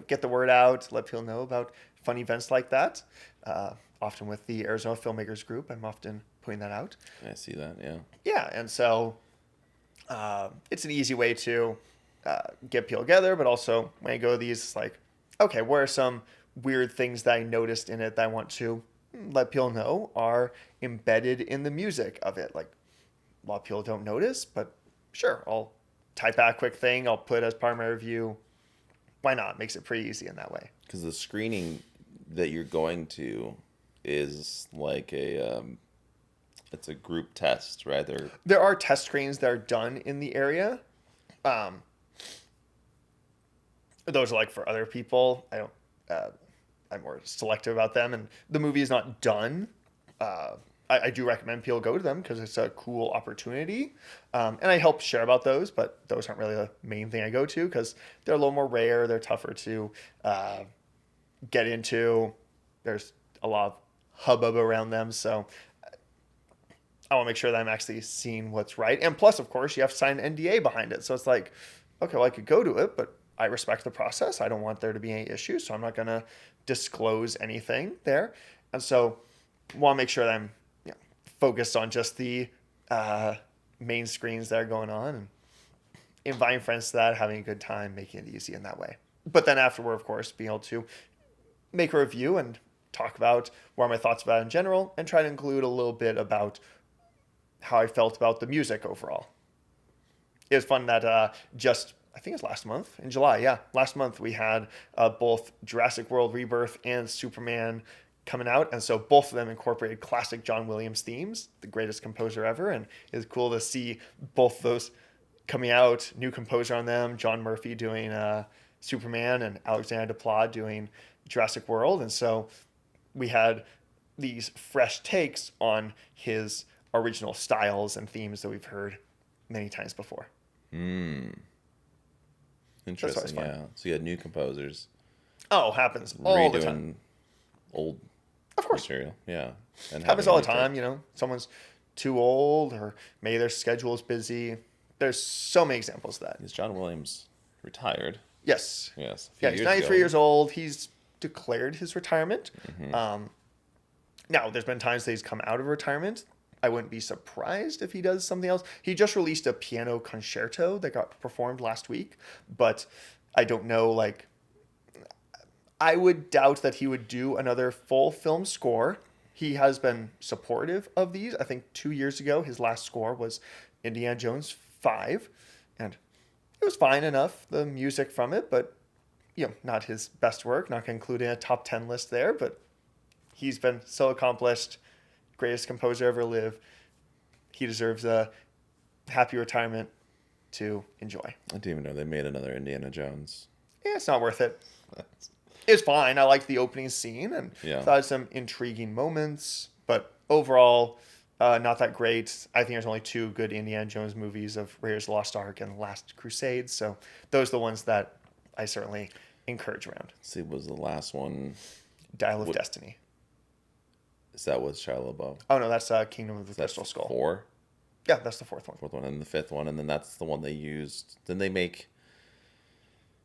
get the word out. Let people know about fun events like that. Often with the Arizona Filmmakers Group, I'm often putting that out. I see that, yeah. Yeah, and so it's an easy way to get people together, but also when I go to these, it's like, okay, what are some weird things that I noticed in it that I want to let people know are embedded in the music of it? Like, a lot of people don't notice, but sure, I'll type out a quick thing, I'll put it as part of my review. Why not? Makes it pretty easy in that way. Because the screening that you're going to is like it's a group test, right? There are test screens that are done in the area. Those are like for other people. I don't. I'm more selective about them, and the movie is not done. I do recommend people go to them because it's a cool opportunity, and I help share about those. But those aren't really the main thing I go to because they're a little more rare. They're tougher to get into. There's a lot of hubbub around them, so I want to make sure that I'm actually seeing what's right. And plus, of course, you have to sign an NDA behind it. So it's like, okay, well, I could go to it, but I respect the process. I don't want there to be any issues, so I'm not going to disclose anything there. And so, want to make sure that I'm focused on just the uh, main screens that are going on and inviting friends to that, having a good time, making it easy in that way. But then afterward, of course, being able to make a review and talk about what are my thoughts about it in general and try to include a little bit about how I felt about the music overall. It was fun that I think it's last month in July. Yeah, last month we had both Jurassic World Rebirth and Superman coming out, and so both of them incorporated classic John Williams themes, the greatest composer ever, and it's cool to see both those coming out. New composer on them, John Murphy doing Superman and Alexander Desplat doing Jurassic World, and so we had these fresh takes on his original styles and themes that we've heard many times before. Interesting, yeah. So you had new composers. Oh, happens all the time. Old of course. material, yeah. And happens all the time, someone's too old or maybe their schedule is busy. There's so many examples of that. Is John Williams retired? Yes. Yes. Yeah, he's 93 years old. He's declared his retirement. Now, there's been times that he's come out of retirement. I wouldn't be surprised if he does something else. He just released a piano concerto that got performed last week, but I don't know, I would doubt that he would do another full film score. He has been supportive of these. I think 2 years ago, his last score was Indiana Jones 5, and it was fine enough, the music from it, but, not his best work, not going to include in a top 10 list there, but he's been so accomplished, greatest composer ever live. He deserves a happy retirement to enjoy. I didn't even know they made another Indiana Jones. Yeah, it's not worth it. It's fine. I liked the opening scene and thought it had some intriguing moments, but overall, not that great. I think there's only 2 good Indiana Jones movies of Raiders of the Lost Ark and Last Crusade, so those are the ones that I certainly encourage around. Let's see, was the last one Dial of Destiny. Is that with Shia LaBeouf? Oh, no, that's Kingdom of the Crystal Skull. 4? Yeah, that's the 4th one. 4th one, and the 5th one, and then that's the one they used. Then they make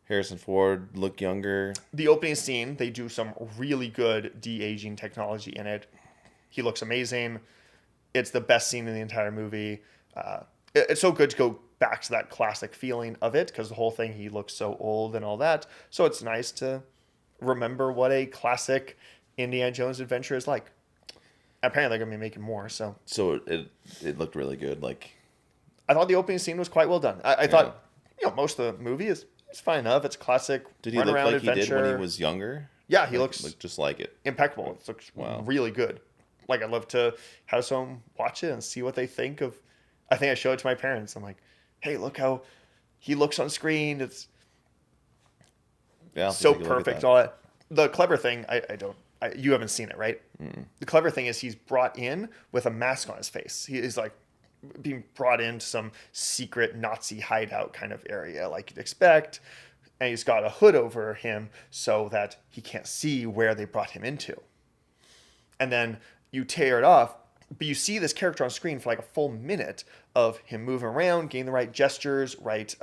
Harrison Ford look younger. The opening scene, they do some really good de-aging technology in it. He looks amazing. It's the best scene in the entire movie. It's so good to go back to that classic feeling of it, because the whole thing, he looks so old and all that. So it's nice to remember what a classic Indiana Jones adventure is like. Apparently they're going to be making more, so. So it looked really good. I thought the opening scene was quite well done. I thought, most of the movie is fine enough. It's classic Did he look like adventure. He did when he was younger? Yeah, he looks just like it. Impeccable. It looks really good. I'd love to have someone watch it and see what they think of. I think I showed it to my parents. I'm like, hey, look how he looks on screen. It's so perfect and all that. The clever thing, you haven't seen it, right? The clever thing is he's brought in with a mask on his face. He is being brought into some secret Nazi hideout kind of area like you'd expect. And he's got a hood over him so that he can't see where they brought him into. And then you tear it off, but you see this character on screen for a full minute of him moving around, getting the right gestures, right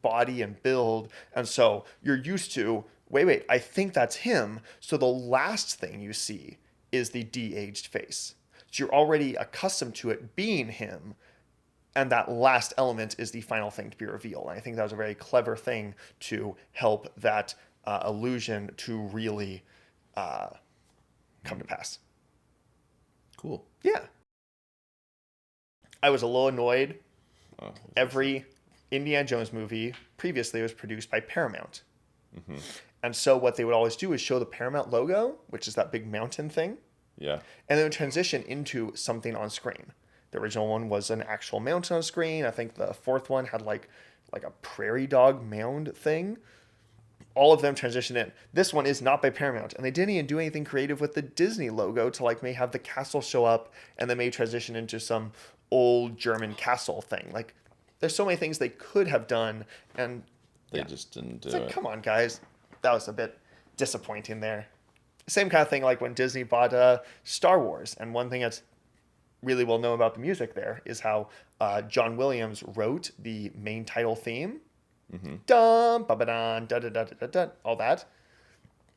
body and build. And so you're used to, wait, I think that's him. So the last thing you see is the de-aged face. So you're already accustomed to it being him. And that last element is the final thing to be revealed. And I think that was a very clever thing to help that illusion to really come to pass. Cool. Yeah. I was a little annoyed. Every Indiana Jones movie previously was produced by Paramount. And so what they would always do is show the Paramount logo, which is that big mountain thing. Yeah. And then transition into something on screen. The original one was an actual mountain on screen. I think the 4th one had like a prairie dog mound thing. All of them transitioned in. This one is not by Paramount, and they didn't even do anything creative with the Disney logo to may have the castle show up and then may transition into some old German castle thing. There's so many things they could have done, and they just didn't do it. Come on, guys. That was a bit disappointing there. Same kind of thing like when Disney bought Star Wars, and one thing that's really well known about the music there is how John Williams wrote the main title theme dum, ba ba dun, da da da da da, all that.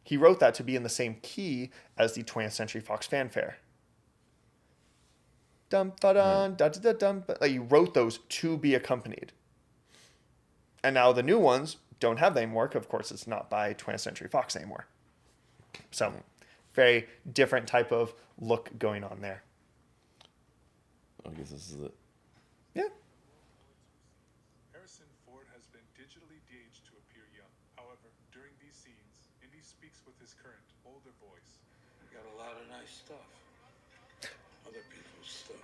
He wrote that to be in the same key as the 20th Century Fox fanfare. Dum ba dun, da da da dum. Like, he wrote those to be accompanied. And now the new ones don't have that anymore. Of course, it's not by 20th Century Fox anymore. So, very different type of look going on there. I guess this is it. Yeah. Harrison Ford has been digitally de-aged to appear young. However, during these scenes, Indy speaks with his current, older voice. Got a lot of nice stuff. Other people's stuff.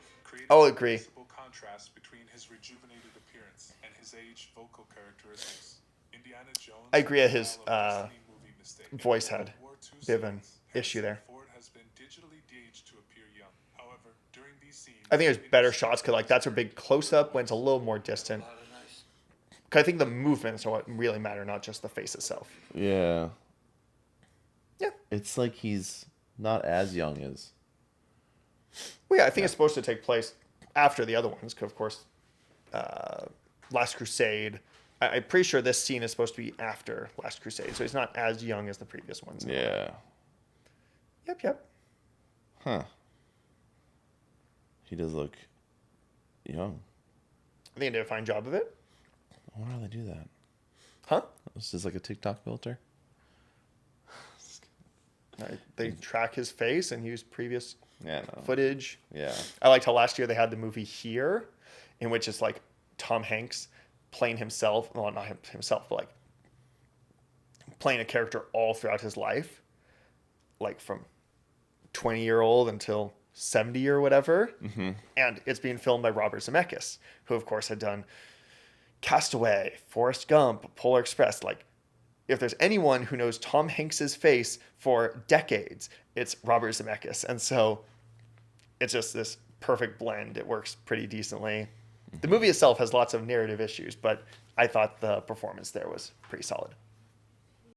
I'll agree. Visible contrast between his rejuvenated appearance and his aged vocal characteristics. Indiana Jones. I agree that his voice had a bit of an issue there. Ford has been digitally de-aged to appear young. However, during these scenes, I think there's better shots because like that's a big close up when it's a little more distant. Because I think the movements are what really matter, not just the face itself. Yeah. Yeah. It's like he's not as young as. Well, yeah, I think it's supposed to take place after the other ones, because of course, Last Crusade. I'm pretty sure this scene is supposed to be after Last Crusade, so he's not as young as the previous ones. Yeah. Yep. Huh. He does look young. I think they did a fine job of it. I wonder how they do that. Huh? This is like a TikTok filter. They track his face and use previous footage. Yeah. I liked how last year they had the movie Here, in which it's like Tom Hanks playing himself. Well, not himself, but like playing a character all throughout his life, like from 20-year-old until 70 or whatever. Mm-hmm. And it's being filmed by Robert Zemeckis, who of course had done Castaway, Forrest Gump, Polar Express. Like, if there's anyone who knows Tom Hanks's face for decades, it's Robert Zemeckis. And so it's just this perfect blend. It works pretty decently. The movie itself has lots of narrative issues, but I thought the performance there was pretty solid.